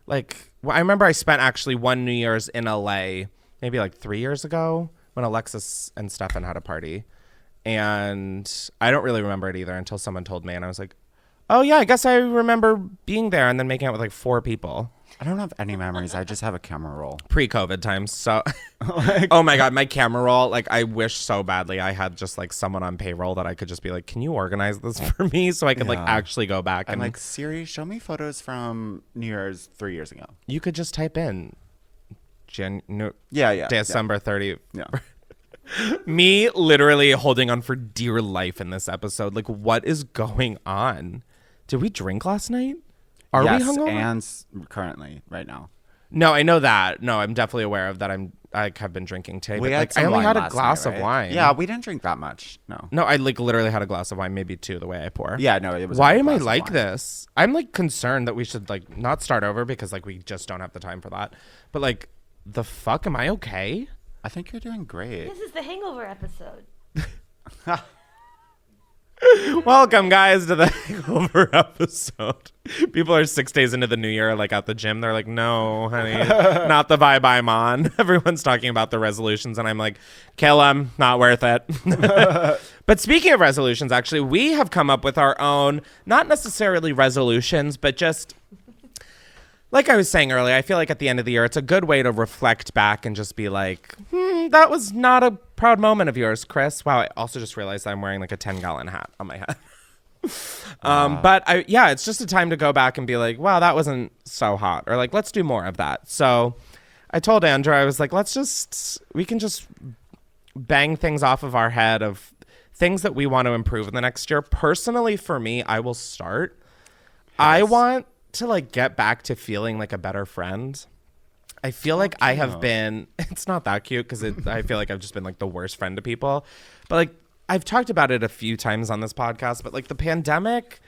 Like, I remember I spent actually one New Year's in LA, maybe like 3 years ago, when Alexis and Stefan had a party. And I don't really remember it either until someone told me. And I was like, oh yeah, I guess I remember being there and then making out with like 4 people. I don't have any memories. I just have a camera roll. Pre-COVID times. So, oh my God, my camera roll. Like, I wish so badly I had just like someone on payroll that I could just be like, can you organize this for me so I could like actually go back I'm and like, Siri, show me photos from New Year's 3 years ago. you could just type in Yeah. December 30th. Yeah. Me literally holding on for dear life in this episode. Like, what is going on? Did we drink last night? Are we hungover? And currently, right now. No, I know that. No, I'm definitely aware of that. I have been drinking today. But like, I only had a glass of wine. Yeah, we didn't drink that much. No, I like literally had a glass of wine, maybe 2, the way I pour. Yeah, no, it was. Why a am I glass of like wine. this? I'm like concerned that we should like not start over because like we just don't have the time for that. But like, the fuck, am I okay? I think you're doing great. This is the hangover episode. Welcome, guys, to the hangover episode. People are 6 days into the new year, like at the gym. They're like, no, honey, not the vibe I'm on. Everyone's talking about the resolutions, and I'm like, kill them, not worth it. But speaking of resolutions, actually, we have come up with our own, not necessarily resolutions, but just, like I was saying earlier, I feel like at the end of the year, it's a good way to reflect back and just be like, that was not a proud moment of yours, Chris. Wow, I also just realized I'm wearing like a 10-gallon hat on my head. But it's just a time to go back and be like, wow, that wasn't so hot, or like, let's do more of that. So I told Andrew, I was like, we can just bang things off of our head of things that we want to improve in the next year. Personally, for me, I will start. Yes. I want to like get back to feeling like a better friend. I feel like I have been, it's not that cute because I feel like I've just been like the worst friend to people. But like, I've talked about it a few times on this podcast, but like the pandemic,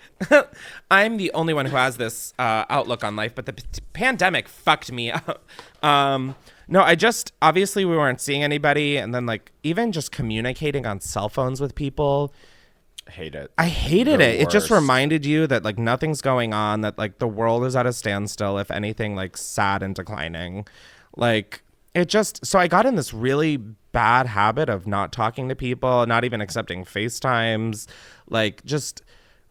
I'm the only one who has this outlook on life, but the pandemic fucked me up. No, obviously we weren't seeing anybody. And then like even just communicating on cell phones with people. Hate it. I hated it. It just reminded you that like nothing's going on, that like the world is at a standstill, if anything, like sad and declining. Like so I got in this really bad habit of not talking to people, not even accepting FaceTimes, like just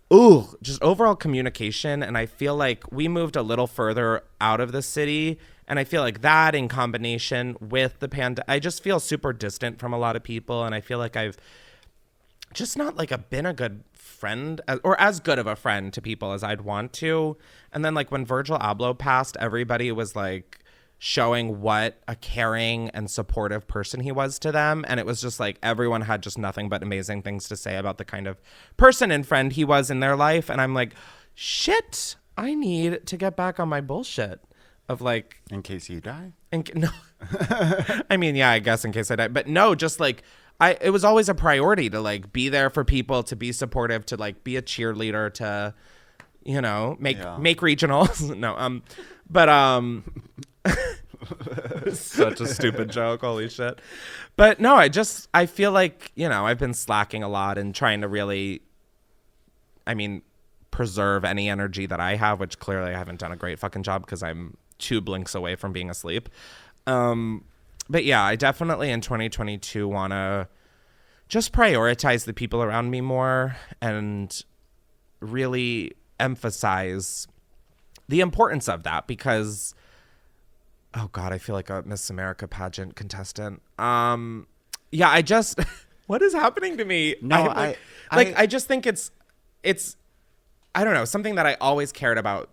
overall communication. And I feel like we moved a little further out of the city. And I feel like that in combination with the pandemic, I just feel super distant from a lot of people. And I feel like I've just not like been a good friend or as good of a friend to people as I'd want to. And then like when Virgil Abloh passed, everybody was like showing what a caring and supportive person he was to them. And it was just like everyone had just nothing but amazing things to say about the kind of person and friend he was in their life. And I'm like, shit, I need to get back on my bullshit of like, in case you die. No, I mean, yeah, I guess in case I die, but no, just like, it was always a priority to like be there for people, to be supportive, to like be a cheerleader, to, you know, make regionals. No, such a stupid joke. Holy shit. But no, I feel like, you know, I've been slacking a lot and trying to really, preserve any energy that I have, which clearly I haven't done a great fucking job because I'm 2 blinks away from being asleep. But yeah, I definitely in 2022 want to just prioritize the people around me more and really emphasize the importance of that because, oh God, I feel like a Miss America pageant contestant. Yeah, I just, what is happening to me? No, I just think it's, I don't know, something that I always cared about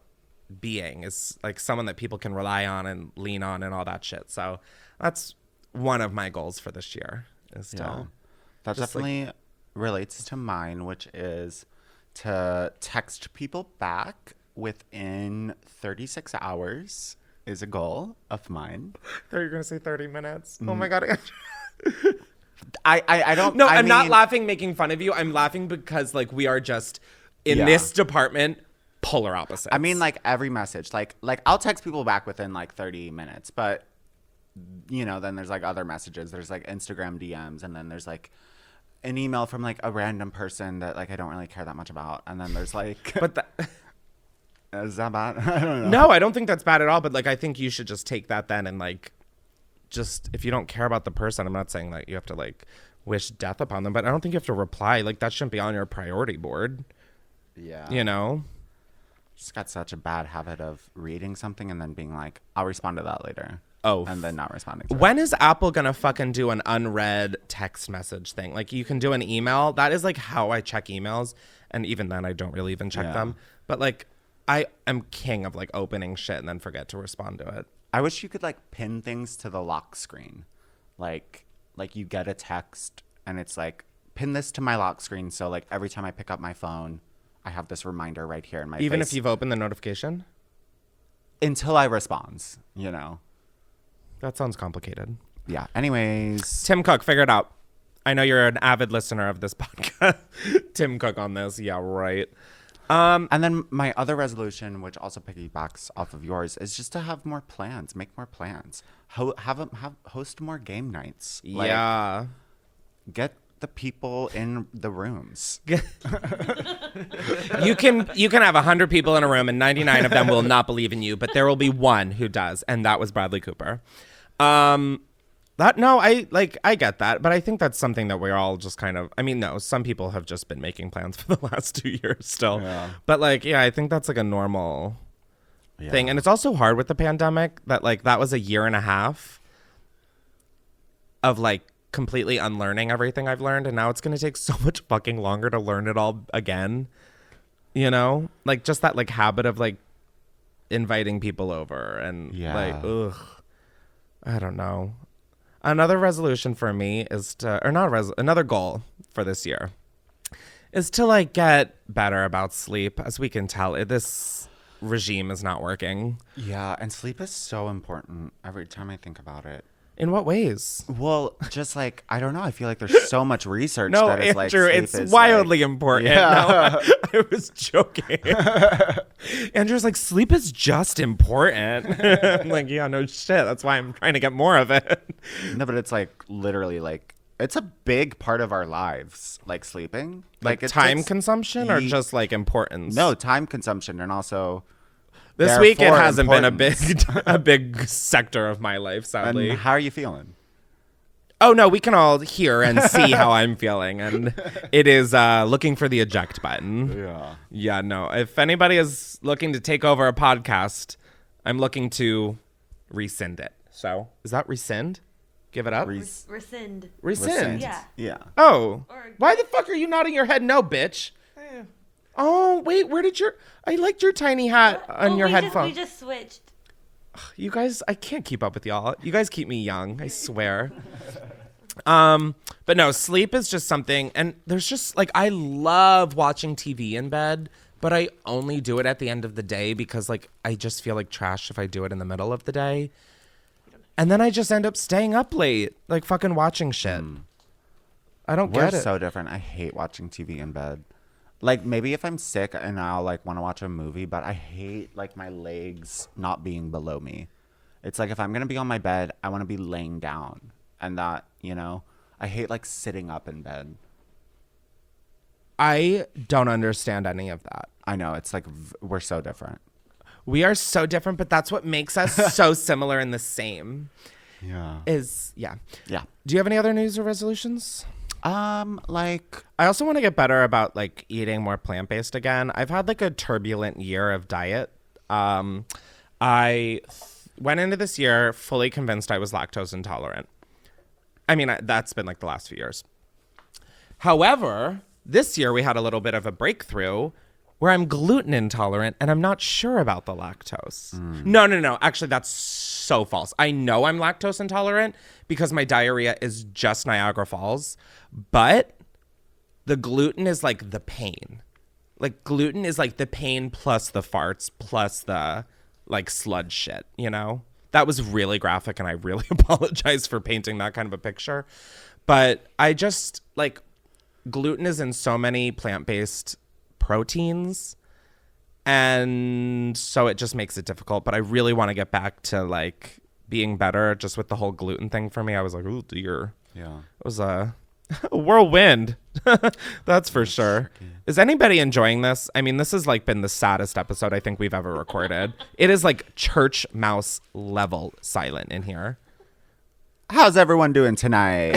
being is like someone that people can rely on and lean on and all that shit. So that's one of my goals for this year is to that definitely relates to mine, which is to text people back within 36 hours is a goal of mine. I thought you were going to say 30 minutes. Oh my God. I don't. No, I'm not laughing making fun of you. I'm laughing because like we are just in this department polar opposites. I mean, like every message, like I'll text people back within like 30 minutes, but you know, then there's like other messages. There's like Instagram DMs, and then there's like an email from like a random person that like I don't really care that much about, and then there's like. But that. Is that bad? I don't know. No, I don't think that's bad at all. But like, I think you should just take that then and like, just if you don't care about the person, I'm not saying that you have to like wish death upon them, but I don't think you have to reply. Like that shouldn't be on your priority board. Yeah. You know. Just got such a bad habit of reading something and then being like, I'll respond to that later. Oh. And then not responding to it. When is Apple gonna fucking do an unread text message thing? Like you can do an email. That is like how I check emails. And even then I don't really even check them. But like I am king of like opening shit and then forget to respond to it. I wish you could like pin things to the lock screen. Like you get a text and it's like, pin this to my lock screen. So like every time I pick up my phone, I have this reminder right here in my face. Even if you've opened the notification? Until I respond, you know. That sounds complicated. Yeah. Anyways. Tim Cook, figure it out. I know you're an avid listener of this podcast. Tim Cook on this. Yeah, right. And then my other resolution, which also piggybacks off of yours, is just to have more plans, make more plans, host more game nights. Yeah. Get the people in the rooms. You can have 100 people in a room and 99 of them will not believe in you, but there will be one who does, and that was Bradley Cooper. I get that, but I think that's something that we're all just kind of, some people have just been making plans for the last 2 years still. Yeah. But I think that's like a normal thing. And it's also hard with the pandemic that that was a year and a half of completely unlearning everything I've learned. And now it's going to take so much fucking longer to learn it all again. You know, like just that like habit of like inviting people over and like, ugh, I don't know. Another resolution for me is to, or not another goal for this year is to like get better about sleep. As we can tell, this regime is not working. Yeah, and sleep is so important every time I think about it. In what ways? Well, just like, I don't know. I feel like there's so much research no, that is Andrew, like, it's wildly important. Yeah. No, I was joking. Andrew's like, sleep is just important. I'm like, yeah, no shit. That's why I'm trying to get more of it. No, but it's like literally like, it's a big part of our lives, like sleeping. Like it time takes- consumption or just like importance? No, time consumption and also... This week it therefore hasn't been importance. a big sector of my life, sadly. And how are you feeling? Oh no, we can all hear and see how I'm feeling, and it is looking for the eject button. Yeah. No. If anybody is looking to take over a podcast, I'm looking to rescind it. So is that rescind? Give it up. Rescind. Rescind. Yeah. Oh, why the fuck are you nodding your head? No, bitch. Oh wait, where did your? I liked your tiny hat on your headphone. We just switched. You guys, I can't keep up with y'all. You guys keep me young, I swear. But no, sleep is just something, and there's just like, I love watching TV in bed, but I only do it at the end of the day because like I just feel like trash if I do it in the middle of the day. And then I just end up staying up late, like fucking watching shit. I don't get it. We're so different. I hate watching TV in bed. Like maybe if I'm sick and I'll like want to watch a movie, but I hate like my legs not being below me. It's like if I'm going to be on my bed, I want to be laying down. And that, you know, I hate like sitting up in bed. I don't understand any of that. I know. It's like we're so different. We are so different, but that's what makes us so similar and the same. Yeah. Yeah. Do you have any other news or resolutions? Like I also want to get better about like eating more plant-based again. I've had like a turbulent year of diet. I went into this year fully convinced I was lactose intolerant. I mean, that's been like the last few years. However, this year we had a little bit of a breakthrough where I'm gluten intolerant and I'm not sure about the lactose. No. Actually, that's so false. I know I'm lactose intolerant because my diarrhea is just Niagara Falls, but the gluten is like the pain. Like gluten is like the pain plus the farts plus the like sludge shit, you know? That was really graphic and I really apologize for painting that kind of a picture. But I just like gluten is in so many plant-based proteins, and so it just makes it difficult. But I really want to get back to like being better just with the whole gluten thing. For me, I was like, oh dear, it was a whirlwind. That's for sure. Is anybody enjoying this? I mean, this has like been the saddest episode I think we've ever recorded. It is like church mouse level silent in here. How's everyone doing tonight?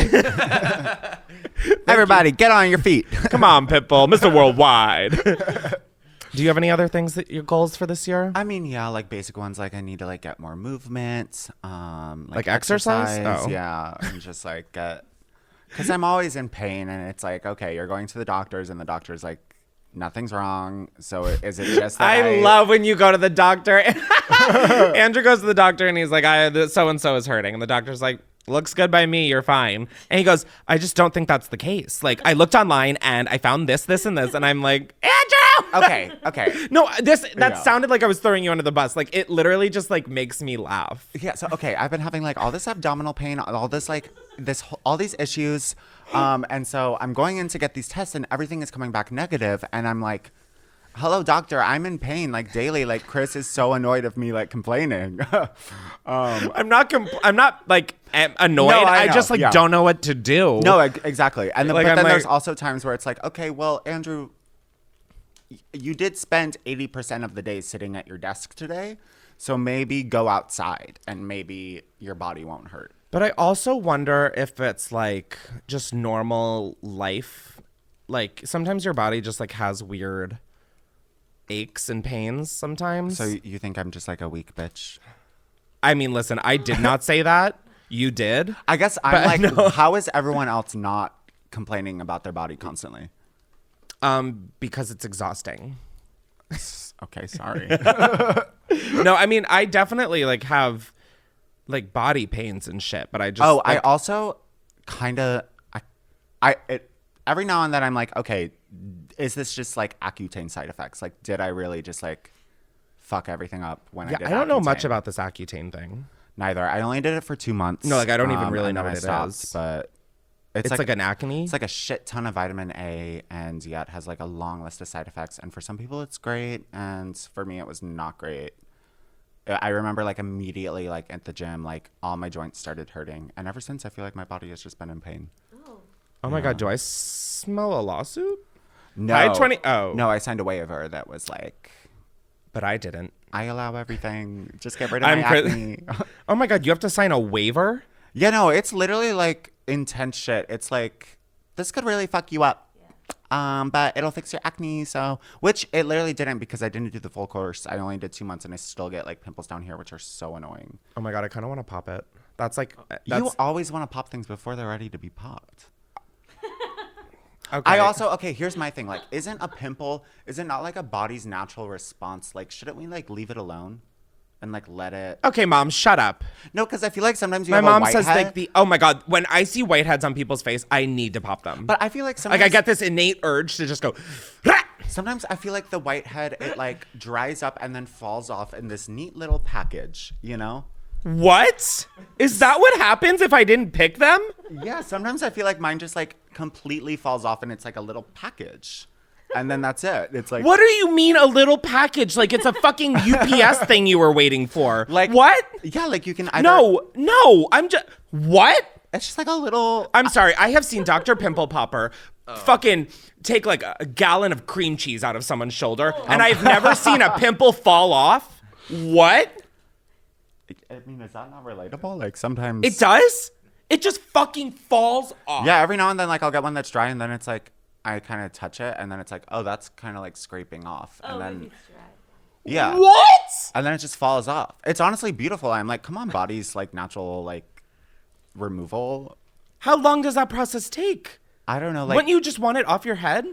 Everybody, get on your feet. Come on, Pitbull, Mr. Worldwide. Do you have any other things that your goals for this year? I mean, yeah, like basic ones. Like I need to like get more movement. Like exercise? Oh. Yeah, and just like get, because I'm always in pain, and it's like, okay, you're going to the doctors, and the doctor's like, nothing's wrong. So is it just that I love when you go to the doctor. Andrew goes to the doctor and he's like, so and so is hurting, and the doctor's like, looks good by me, you're fine. And he goes, I just don't think that's the case. Like I looked online and I found this, and this, and I'm like, Andrew! Okay. No, that sounded like I was throwing you under the bus. Like it literally just like makes me laugh. Yeah, so okay, I've been having like all this abdominal pain, all this like all these issues. And so I'm going in to get these tests and everything is coming back negative, and I'm like, hello doctor, I'm in pain like daily. Like Chris is so annoyed of me like complaining. I'm not like annoyed. No, I just like don't know what to do. No, exactly. And like, but then like, there's also times where it's like, okay, well, Andrew, you did spend 80% of the day sitting at your desk today, so maybe go outside and maybe your body won't hurt. But I also wonder if it's like just normal life. Like sometimes your body just like has weird aches and pains sometimes. So you think I'm just like a weak bitch? I mean, listen, I did not say that. You did. I guess I'm like, no. How is everyone else not complaining about their body constantly? Because it's exhausting. Okay, sorry. No, I mean, I definitely like have like body pains and shit, but I just. I also kind of, every now and then I'm like, okay, is this just like Accutane side effects? Like, did I really just like fuck everything up when I did I don't know Accutane? much about this Accutane thing. Neither. I only did it for 2 months. No, like I don't even really know what I it stopped, is. But it's like an acne. It's like a shit ton of vitamin A, and yeah, it has like a long list of side effects. And for some people, it's great, and for me, it was not great. I remember like immediately, like at the gym, like all my joints started hurting, and ever since, I feel like my body has just been in pain. Oh my God, do I smell a lawsuit? No. No, I signed a waiver that was like. But I didn't. I allow everything. Just get rid of my acne. Oh my God, you have to sign a waiver? Yeah, no, it's literally like intense shit. It's like, this could really fuck you up. But it'll fix your acne. So, which it literally didn't, because I didn't do the full course. I only did 2 months, and I still get like pimples down here, which are so annoying. Oh my God, I kind of want to pop it. That's like, you always want to pop things before they're ready to be popped. Okay. I also, here's my thing. Like, is it not like a body's natural response? Like, shouldn't we like leave it alone and like let it? Okay, Mom, shut up. No, because I feel like sometimes my have mom a says whitehead. like oh my God, when I see whiteheads on people's face, I need to pop them. But I feel like sometimes, like I get this innate urge to just go. Sometimes I feel like the whitehead, it like dries up and then falls off in this neat little package, you know? What? Is that what happens if I didn't pick them? Yeah, sometimes I feel like mine just like completely falls off, and it's like a little package. And then that's it. It's like, what do you mean a little package? Like it's a fucking UPS thing you were waiting for. Like what? Yeah, like you can either. No, I'm just what? It's just like a little. I'm sorry. I have seen Dr. Pimple Popper fucking take like a gallon of cream cheese out of someone's shoulder, and I've never seen a pimple fall off. What? I mean, is that not relatable? Like sometimes it does. It just fucking falls off. Yeah, every now and then, like I'll get one that's dry, and then it's like I kind of touch it, and then it's like, oh, that's kind of like scraping off, and then yeah, what? And then it just falls off. It's honestly beautiful. I'm like, come on, body's like natural like removal. How long does that process take? I don't know. Like, wouldn't you just want it off your head?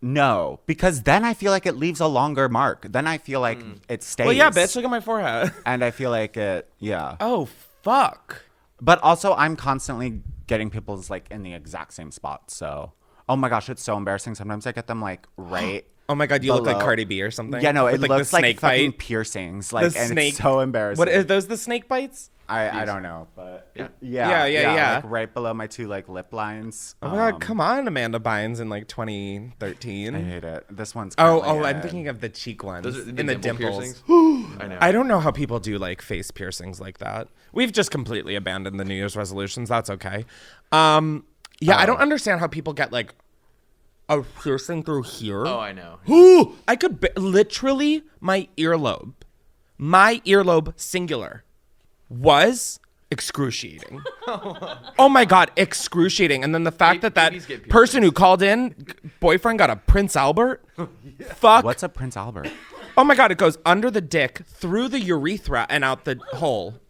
No, because then I feel like it leaves a longer mark. Then I feel like it stays. Well, yeah, bitch, look at my forehead. And I feel like it, yeah. Oh, fuck. But also, I'm constantly getting pimples like in the exact same spot. So, oh my gosh, it's so embarrassing. Sometimes I get them like right. Oh my God, you look like below. Cardi B or something. Yeah, no, it with, looks the like snake fucking bite. piercings. Like, and snake. it's so embarrassing. What are those? The snake bites? I don't know, but Yeah. like right below my two like lip lines. Oh my God, come on, Amanda Bynes in like 2013. I hate it. This one's I'm thinking of the cheek ones in the dimples. I know. I don't know how people do like face piercings like that. We've just completely abandoned the New Year's resolutions. That's okay. I don't understand how people get like a piercing through here. Oh, I know. I could literally my earlobe singular was excruciating. Oh my God, excruciating. And then the fact that person who called in, boyfriend got a Prince Albert. Fuck. What's a Prince Albert? Oh my God, it goes under the dick, through the urethra, and out the hole.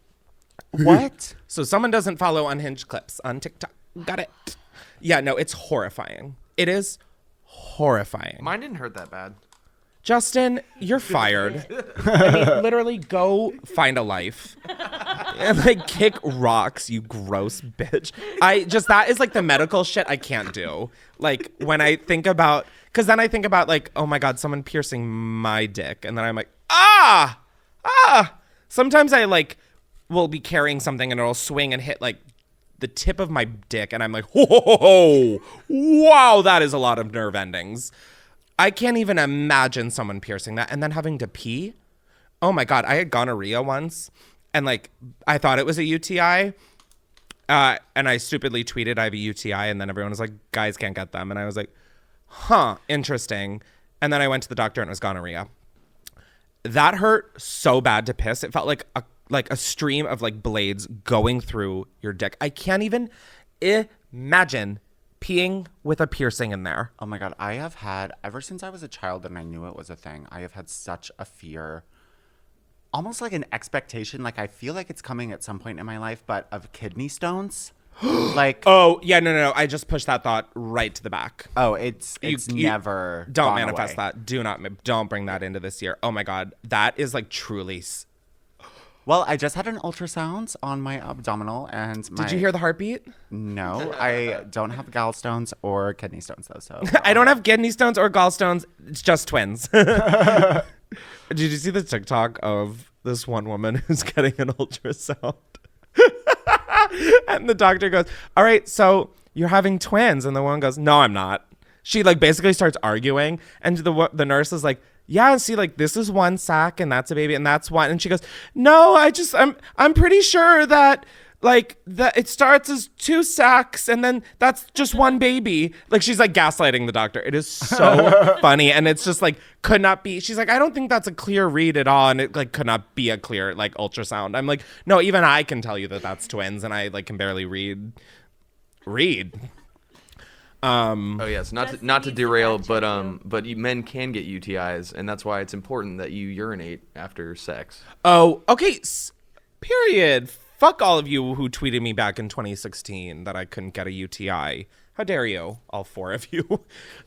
What? So someone doesn't follow Unhinged clips on TikTok. Got it. Yeah, no, it's horrifying. It is horrifying. Mine didn't hurt that bad. Justin, you're fired. I mean, literally go find a life. And like kick rocks, you gross bitch. That is like the medical shit I can't do. Like when I think about, because then I think about like, oh my God, someone piercing my dick. And then I'm like, Sometimes I like will be carrying something and it'll swing and hit like the tip of my dick. And I'm like, whoa, wow, that is a lot of nerve endings. I can't even imagine someone piercing that and then having to pee. Oh my God, I had gonorrhea once and like I thought it was a UTI. And I stupidly tweeted I have a UTI and then everyone was like, guys can't get them. And I was like, huh, interesting. And then I went to the doctor and it was gonorrhea. That hurt so bad to piss. It felt like a stream of like blades going through your dick. I can't even imagine peeing with a piercing in there. Oh my God, I have had, ever since I was a child and I knew it was a thing, I have had such a fear, almost like an expectation, like I feel like it's coming at some point in my life, but of kidney stones. Like, oh yeah, no. I just pushed that thought right to the back. Oh, it's You never don't gone manifest away. that. Don't bring that into this year. Oh my God, that is like truly. Well, I just had an ultrasound on my abdominal, and Did you hear the heartbeat? No, I don't have gallstones or kidney stones though. So I don't have kidney stones or gallstones. It's just twins. Did you see the TikTok of this one woman who's getting an ultrasound? And the doctor goes, all right, so you're having twins. And the woman goes, no, I'm not. She like basically starts arguing. And the nurse is like, yeah, see, like this is one sac and that's a baby and that's one. And she goes, no, I'm pretty sure that like that it starts as 2 sacs and then that's just one baby. Like she's like gaslighting the doctor. It is so funny. And it's just like could not be. She's like, I don't think that's a clear read at all. And it like could not be a clear like ultrasound. I'm like, no, even I can tell you that that's twins and I like can barely read. Oh yes, not to derail, but men can get UTIs, and that's why it's important that you urinate after sex. Oh, okay. Period. Fuck all of you who tweeted me back in 2016 that I couldn't get a UTI. How dare you, all 4 of you?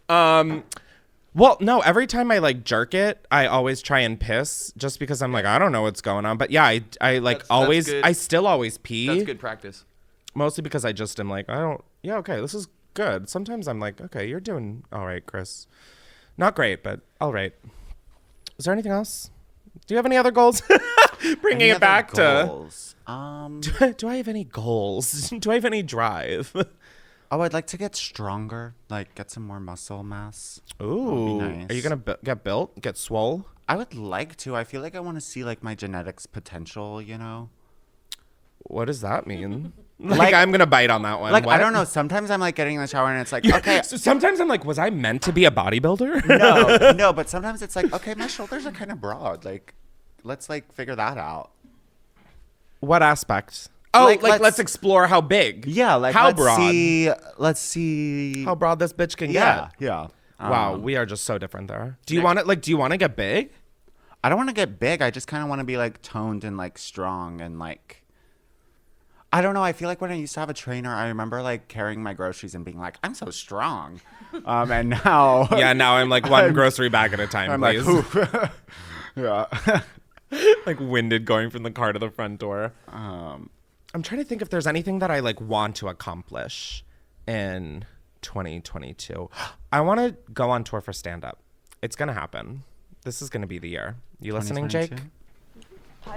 Well, no. Every time I like jerk it, I always try and piss, just because I'm like I don't know what's going on. But yeah, I like that's always. good. I still always pee. That's good practice. Mostly because I just am like I don't. Yeah, okay, this is good. Sometimes I'm like, okay, you're doing all right, Chris. Not great, but all right. Is there anything else? Do you have any other goals? Bringing it back goals? to. Do I have any goals? Do I have any drive? Oh, I'd like to get stronger, like get some more muscle mass. Ooh, nice. Are you gonna get built? Get swole? I would like to. I feel like I want to see like my genetics potential. You know. What does that mean? Like I'm gonna bite on that one. Like what? I don't know. Sometimes I'm like getting in the shower and it's like, okay. So sometimes I'm like, was I meant to be a bodybuilder? No. But sometimes it's like, okay, my shoulders are kind of broad. Like, let's like figure that out. What aspect? Oh, Like, let's explore how big. Yeah, like how let's broad. Let's see how broad this bitch can yeah, get. Yeah. Wow, we are just so different there. Do you want it? Like, do you want to get big? I don't want to get big. I just kind of want to be like toned and like strong and like. I don't know. I feel like when I used to have a trainer, I remember like carrying my groceries and being like, "I'm so strong," and now, yeah, now I'm like one grocery bag at a time, I'm please. Like, yeah, like winded going from the car to the front door. I'm trying to think if there's anything that I like want to accomplish in 2022. I want to go on tour for stand up. It's gonna happen. This is gonna be the year. You listening, Jake?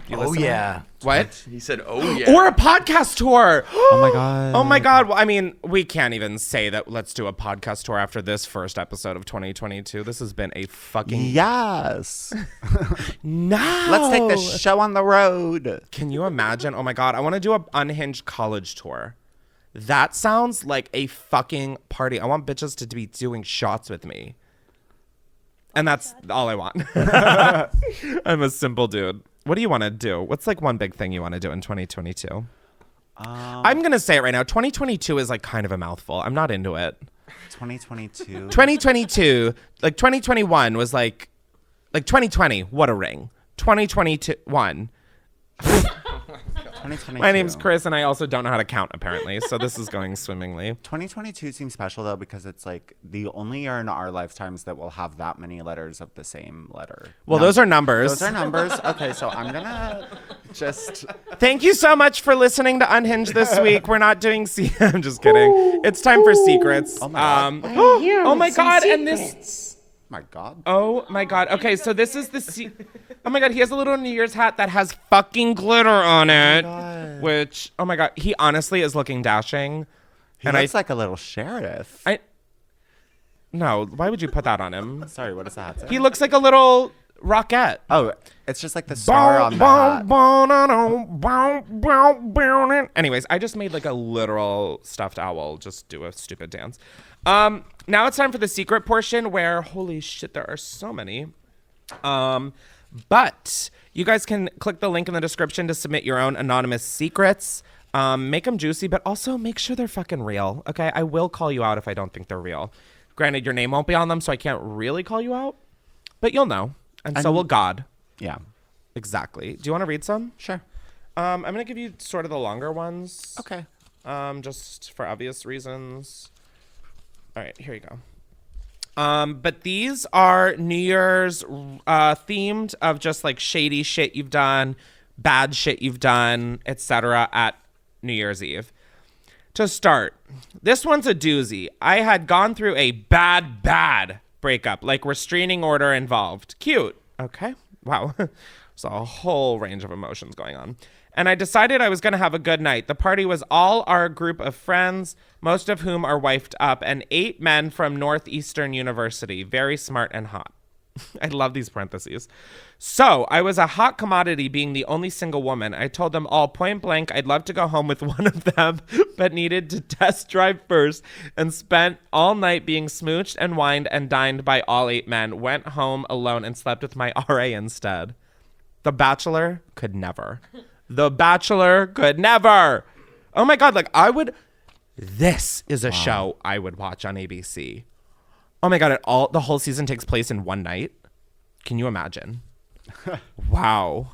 You listening? Yeah. What? He said, oh yeah. Or a podcast tour. Oh my god. Oh my god. Well, I mean, we can't even say that let's do a podcast tour after this first episode of 2022. This has been a fucking yes. No. Let's take this show on the road. Can you imagine? Oh my god, I want to do a Unhinged college tour. That sounds like a fucking party. I want bitches to be doing shots with me. And that's all I want. I'm a simple dude. What do you want to do? What's like one big thing you want to do in 2022? I'm going to say it right now. 2022 is like kind of a mouthful. I'm not into it. 2022. 2022, like 2021 was like 2020. What a ring. 2021. 2022. My name's Chris, and I also don't know how to count, apparently. So this is going swimmingly. 2022 seems special, though, because it's like the only year in our lifetimes that will have that many letters of the same letter. Well, those are numbers. Those are numbers. Okay, so I'm going to just... Thank you so much for listening to Unhinged this week. We're not doing... I'm just kidding. It's time for secrets. Oh, my God. Oh, my God. And this... My God. Oh, my God. Okay, so this is the... Oh, my God. He has a little New Year's hat that has fucking glitter on it. God. Which... Oh, my God. He honestly is looking dashing. He looks like a little sheriff. No, why would you put that on him? Sorry, what does the hat say? He looks like a little rockette. Oh, it's just like the star on the hat. Anyways, I just made like a literal stuffed owl just do a stupid dance. Now it's time for the secret portion where, holy shit, there are so many. But you guys can click the link in the description to submit your own anonymous secrets. Make them juicy, but also make sure they're fucking real. Okay, I will call you out if I don't think they're real. Granted, your name won't be on them, so I can't really call you out, but you'll know. And so will God. Yeah. Exactly. Do you want to read some? Sure. I'm going to give you sort of the longer ones. Okay. just for obvious reasons. All right, here you go. But these are New Year's themed of just like shady shit you've done, bad shit you've done, etc. at New Year's Eve. To start, this one's a doozy. I had gone through a bad breakup, like restraining order involved. Cute. Okay. Wow. There's a whole range of emotions going on. And I decided I was going to have a good night. The party was all our group of friends, most of whom are wifed up, and 8 men from Northeastern University. Very smart and hot. I love these parentheses. So I was a hot commodity being the only single woman. I told them all point blank I'd love to go home with one of them, but needed to test drive first, and spent all night being smooched and wined and dined by all 8 men. Went home alone and slept with my RA instead. The Bachelor could never. The Bachelor could never. Oh my God, like this is a show I would watch on ABC. Oh my God, the whole season takes place in one night. Can you imagine? Wow.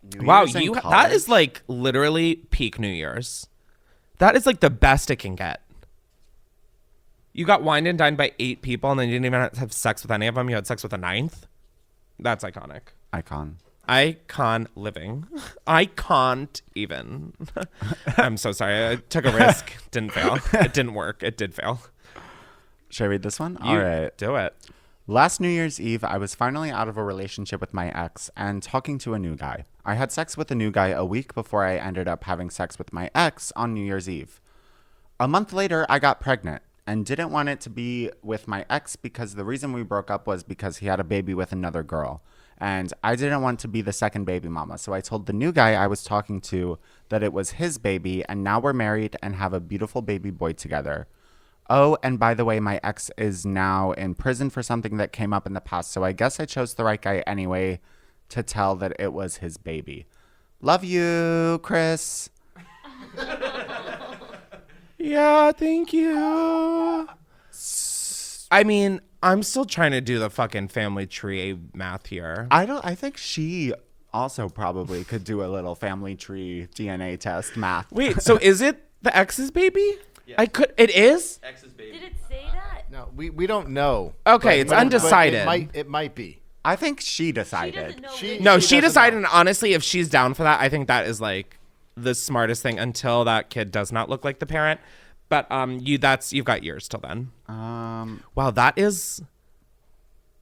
That is like literally peak New Year's. That is like the best it can get. You got wined and dined by 8 people and then you didn't even have sex with any of them. You had sex with a 9th. That's iconic. Icon living. I can't even. I'm so sorry. I took a risk. Didn't fail. It didn't work. It did fail. Should I read this one? All right. Do it. Last New Year's Eve, I was finally out of a relationship with my ex and talking to a new guy. I had sex with a new guy a week before I ended up having sex with my ex on New Year's Eve. A month later, I got pregnant and didn't want it to be with my ex because the reason we broke up was because he had a baby with another girl. And I didn't want to be the second baby mama. So I told the new guy I was talking to that it was his baby, and now we're married and have a beautiful baby boy together. Oh, and by the way, my ex is now in prison for something that came up in the past, so I guess I chose the right guy anyway to tell that it was his baby. Love you, Chris. Yeah, thank you. I mean, I'm still trying to do the fucking family tree math here. I think she also probably could do a little family tree DNA test math. Wait, so is it the ex's baby? Yeah. It is? Ex's baby. Did it say that? No, we don't know. Okay, it's undecided. It might be. I think she decided. She decided, and honestly, if she's down for that, I think that is like the smartest thing until that kid does not look like the parent. But you've got years till then. Wow, that is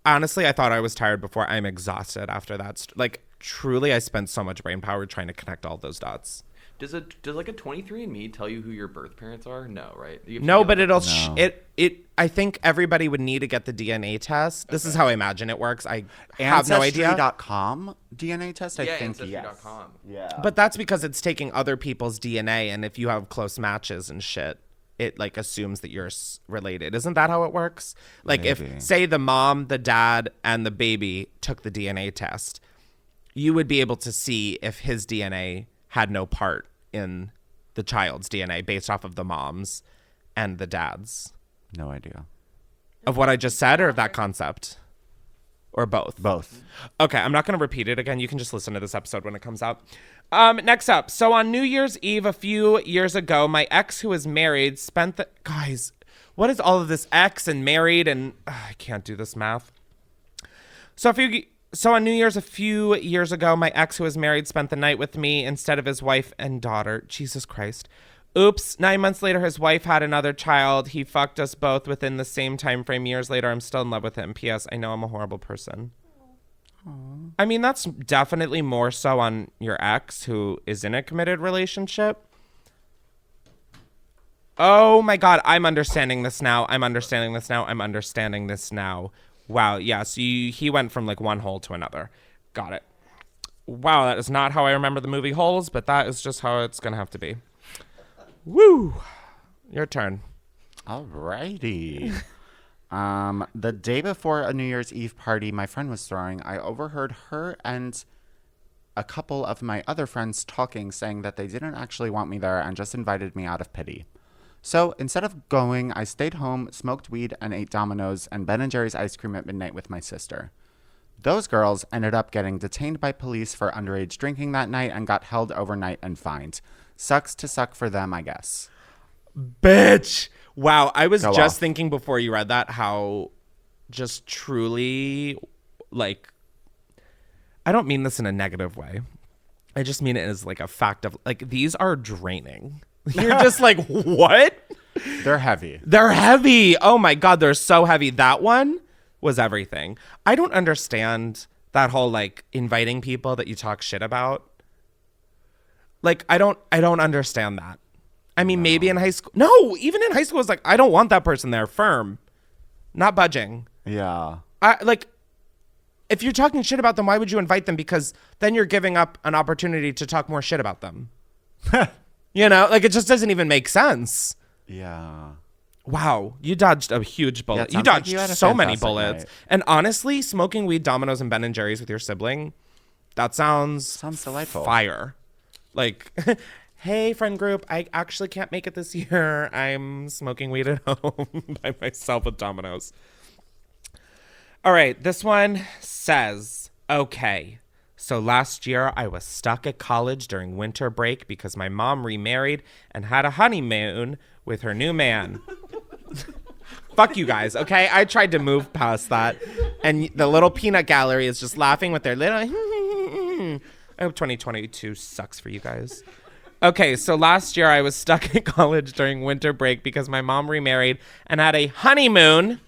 honestly, I thought I was tired before. I'm exhausted after that. Like truly, I spent so much brain power trying to connect all those dots. Does like a 23andMe tell you who your birth parents are? No, right? No, but it'll I think everybody would need to get the DNA test. This is how I imagine it works. I have no idea. Ancestry.com DNA test, I think, Ancestry.com. yes. Yeah. But that's because it's taking other people's DNA, and if you have close matches and shit, it like assumes that you're related. Isn't that how it works? Like Maybe. If say the mom, the dad, and the baby took the DNA test, you would be able to see if his DNA had no part in the child's DNA based off of the mom's and the dad's. No idea. Of what I just said or of that concept? Or both? Both. Okay, I'm not going to repeat it again. You can just listen to this episode when it comes out. Next up. So on New Year's Eve a few years ago, my ex who is married spent the... Guys, what is all of this ex and married and... I can't do this math. So on New Year's a few years ago, my ex who was married spent the night with me instead of his wife and daughter. Jesus Christ. Oops. 9 months later, his wife had another child. He fucked us both within the same time frame. Years later, I'm still in love with him. P.S. I know I'm a horrible person. Aww. I mean, that's definitely more so on your ex who is in a committed relationship. Oh my God. I'm understanding this now. Wow, yeah, so he went from like one hole to another. Got it. Wow, that is not how I remember the movie Holes, but that is just how it's going to have to be. Woo! Your turn. Alrighty. The day before a New Year's Eve party my friend was throwing, I overheard her and a couple of my other friends talking, saying that they didn't actually want me there and just invited me out of pity. So instead of going, I stayed home, smoked weed, and ate Domino's and Ben & Jerry's ice cream at midnight with my sister. Those girls ended up getting detained by police for underage drinking that night and got held overnight and fined. Sucks to suck for them, I guess. Bitch. Wow. I was Go just off. thinking before you read that how just truly, like, I don't mean this in a negative way. I just mean it as like a fact of like, these are draining. You're just like, what? They're heavy. They're heavy. Oh my God. They're so heavy. That one was everything. I don't understand that whole like inviting people that you talk shit about. Like, I don't understand that. I mean, maybe in high school. No, even in high school, it's like, I don't want that person there. Firm. Not budging. Yeah. Like, if you're talking shit about them, why would you invite them? Because then you're giving up an opportunity to talk more shit about them. You know, like, it just doesn't even make sense. Yeah. Wow. You dodged a huge bullet. Yeah, you sounds like dodged you had a so many fantastic bullets. night. And honestly, smoking weed, Domino's, and Ben and Jerry's with your sibling, that sounds delightful. Fire. Like, hey, friend group, I actually can't make it this year. I'm smoking weed at home by myself with Domino's. All right, this one says, okay, so last year I was stuck at college during winter break because my mom remarried and had a honeymoon with her new man. Fuck you guys, okay? I tried to move past that, and the little peanut gallery is just laughing with their little... I hope 2022 sucks for you guys. Okay, so last year I was stuck at college during winter break because my mom remarried and had a honeymoon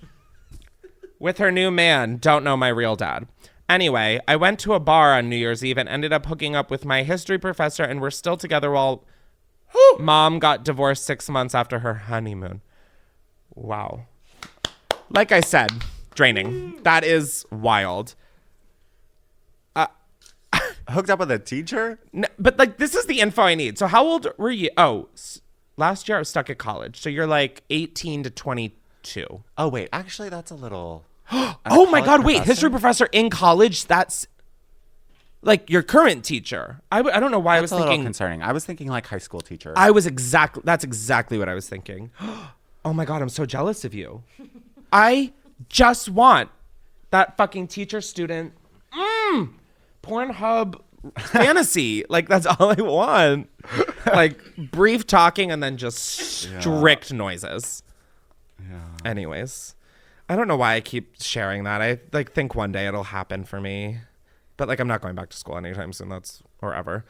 with her new man. Don't know my real dad. Anyway, I went to a bar on New Year's Eve and ended up hooking up with my history professor, and we're still together while mom got divorced 6 months after her honeymoon. Wow. Like I said, draining. That is wild. Hooked up with a teacher? No, but like, this is the info I need. So how old were you? Oh, last year I was stuck at college. So you're like 18 to 22. Oh, wait. Actually, that's a little... Oh my God, wait. History professor in college? That's like your current teacher. I don't know why I was That's a little thinking... concerning. I was thinking like high school teacher. That's exactly what I was thinking. Oh my God, I'm so jealous of you. I just want that fucking teacher-student Pornhub fantasy. Like, that's all I want. Like, brief talking and then just strict noises. Yeah. Anyways, I don't know why I keep sharing that. I like think one day it'll happen for me. But like, I'm not going back to school anytime soon. That's or ever.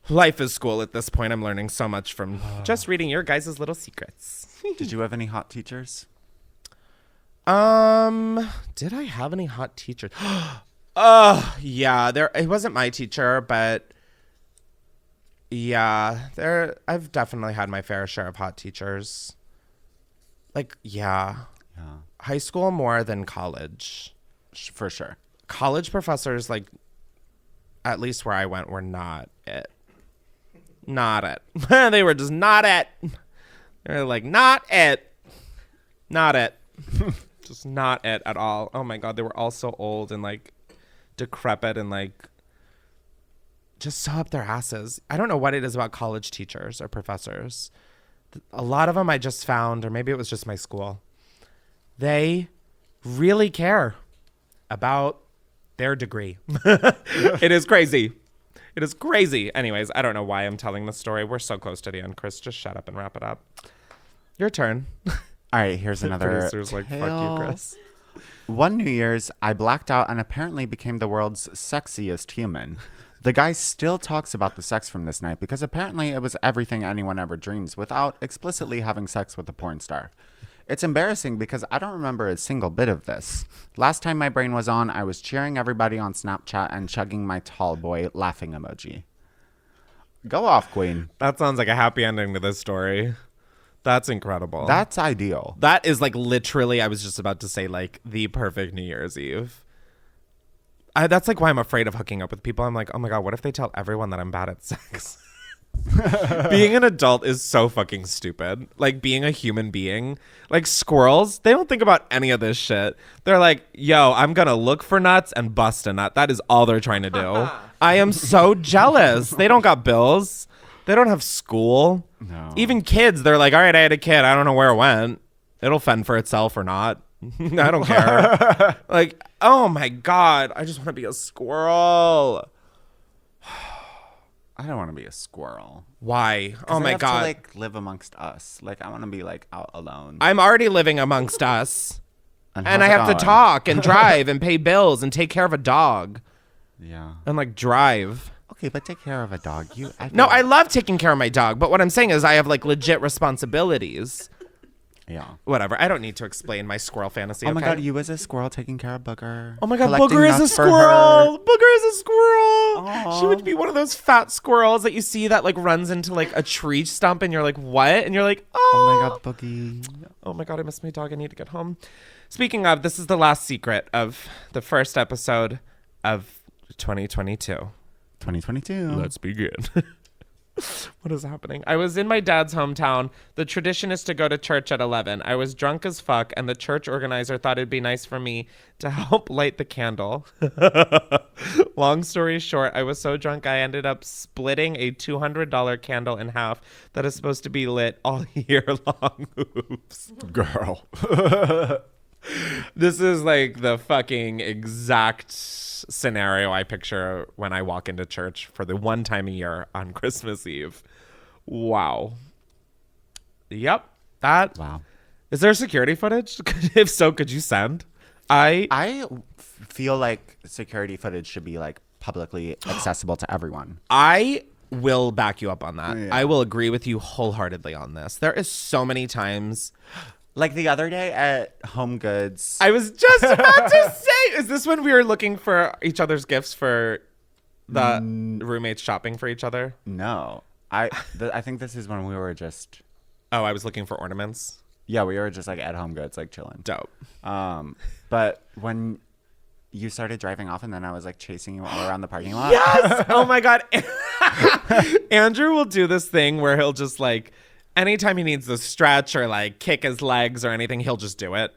Life is school at this point. I'm learning so much from just reading your guys' little secrets. Did you have any hot teachers? Did I have any hot teachers? Yeah, it wasn't my teacher, but yeah, I've definitely had my fair share of hot teachers. Like, yeah. High school more than college. For sure. College professors, like, at least where I went, were not it. Not it. They were just not it. They were like, not it. Not it. Just not it at all. Oh my God, they were all so old and like decrepit and like just so up their asses. I don't know what it is about college teachers or professors. A lot of them I just found, or maybe it was just my school, they really care about their degree. It is crazy. It is crazy. Anyways, I don't know why I'm telling this story. We're so close to the end, Chris. Just shut up and wrap it up. Your turn. All right, here's another Producer's like, fuck you, Chris. One New Year's, I blacked out and apparently became the world's sexiest human. The guy still talks about the sex from this night because apparently it was everything anyone ever dreams without explicitly having sex with a porn star. It's embarrassing because I don't remember a single bit of this. Last time my brain was on, I was cheering everybody on Snapchat and chugging my tall boy laughing emoji. Go off, Queen. That sounds like a happy ending to this story. That's incredible. That's ideal. That is like literally, I was just about to say, like the perfect New Year's Eve. That's like why I'm afraid of hooking up with people. I'm like, oh my God, what if they tell everyone that I'm bad at sex? Being an adult is so fucking stupid. Like being a human being, like squirrels, they don't think about any of this shit. They're like, yo, I'm gonna look for nuts and bust a nut. That is all they're trying to do. I am so jealous. They don't got bills. They don't have school. No. Even kids, they're like, all right, I had a kid. I don't know where it went. It'll fend for itself or not. I don't care. Like, oh my God, I just want to be a squirrel. I don't want to be a squirrel. Why? Oh I my have God. to, like, live amongst us. Like, I want to be, like, out alone. I'm already living amongst us. And I have to talk and drive and pay bills and take care of a dog. Yeah. And, like, drive. Okay, but take care of a dog. I love taking care of my dog. But what I'm saying is I have, like, legit responsibilities. Yeah. Whatever. I don't need to explain my squirrel fantasy. Oh my okay? God, you as a squirrel taking care of Booger. Oh my God, collecting Booger is a nuts for her. squirrel. Booger is a squirrel. Aww. She would be one of those fat squirrels that you see that like runs into like a tree stump and you're like, what? And you're like, Oh my God, Boogie. oh my God, I miss my dog. I need to get home. Speaking of, this is the last secret of the first episode of 2022. 2022. Let's begin. What is happening? I was in my dad's hometown. The tradition is to go to church at 11. I was drunk as fuck, and the church organizer thought it'd be nice for me to help light the candle. Long story short, I was so drunk I ended up splitting a $200 candle in half that is supposed to be lit all year long. Oops. Girl. This is like the fucking exact scenario I picture when I walk into church for the one time a year on Christmas Eve. Wow. Yep. Wow. Is there security footage? If so, could you send? I feel like security footage should be like publicly accessible to everyone. I will back you up on that. Yeah. I will agree with you wholeheartedly on this. There is so many times. Like the other day at Home Goods. I was just about to say, is this when we were looking for each other's gifts for the roommates shopping for each other? No. I think this is when we were just... Oh, I was looking for ornaments? Yeah, we were just like at Home Goods, like chilling. Dope. But when you started driving off and then I was like chasing you all around the parking lot. Yes! Oh my God. Andrew will do this thing where he'll just like... Anytime he needs to stretch or like kick his legs or anything, he'll just do it.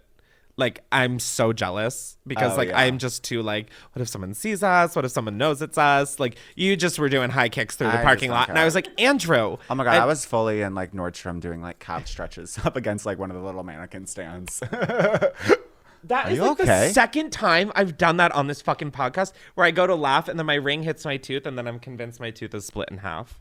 Like, I'm so jealous because I'm just too like, what if someone sees us? What if someone knows it's us? Like, you just were doing high kicks through the parking lot. And I was like, Andrew. Oh my God, I was fully in like Nordstrom doing like calf stretches up against like one of the little mannequin stands. That is like the second time I've done that on this fucking podcast where I go to laugh and then my ring hits my tooth and then I'm convinced my tooth is split in half.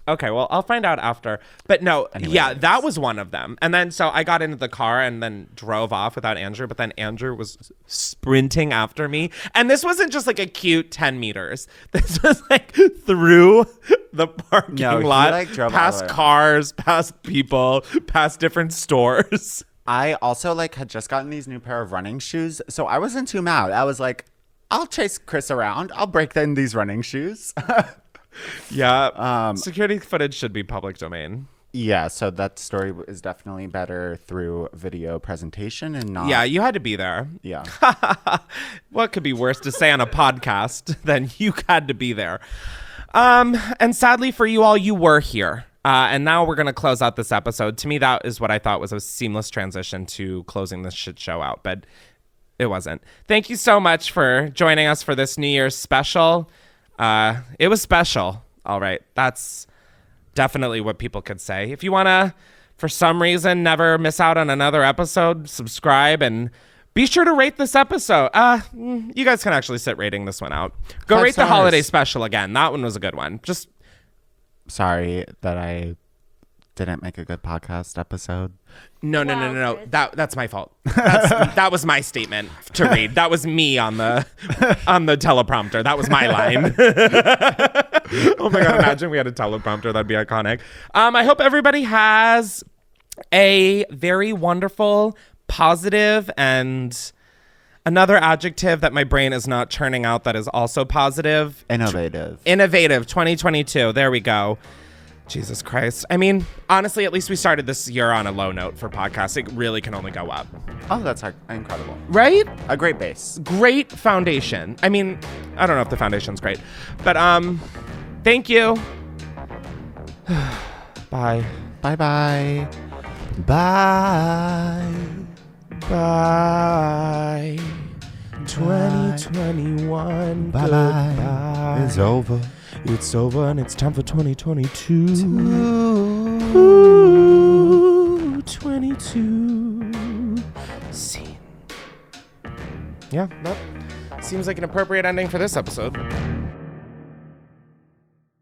Okay, well, I'll find out after. But no, yeah, that was one of them. And then so I got into the car and then drove off without Andrew. But then Andrew was sprinting after me. And this wasn't just like a cute 10 meters. This was like through the parking lot, like, drove past cars, past people, past different stores. I also like had just gotten these new pair of running shoes. So I wasn't too mad. I was like, I'll chase Chris around. I'll break in these running shoes. Yeah. Security footage should be public domain. Yeah, so that story is definitely better through video presentation and not... Yeah, you had to be there. Yeah. What could be worse to say on a podcast than you had to be there? And sadly for you all, you were here. And now we're going to close out this episode. To me, that is what I thought was a seamless transition to closing this shit show out, but it wasn't. Thank you so much for joining us for this New Year's special. It was special. All right. That's definitely what people could say. If you want to, for some reason, never miss out on another episode, subscribe and be sure to rate this episode. You guys can actually sit rating this one out. Go 5 rate stars. the holiday special again. That one was a good one. Just sorry that I didn't make a good podcast episode. No. That's my fault. That was my statement to read. That was me on the teleprompter. That was my line. Oh my God, imagine we had a teleprompter. That'd be iconic. I hope everybody has a very wonderful, positive, and another adjective that my brain is not churning out that is also positive. Innovative 2022. There we go. Jesus Christ. I mean, honestly, at least we started this year on a low note for podcasts. It really can only go up. Oh, that's incredible. Right? A great base. Great foundation. I mean, I don't know if the foundation's great, but thank you. Bye. Bye-bye. Bye. Bye. 2021. Bye. Goodbye. It's over. It's over and it's time for 2022. 22. Scene. Yeah, that seems like an appropriate ending for this episode.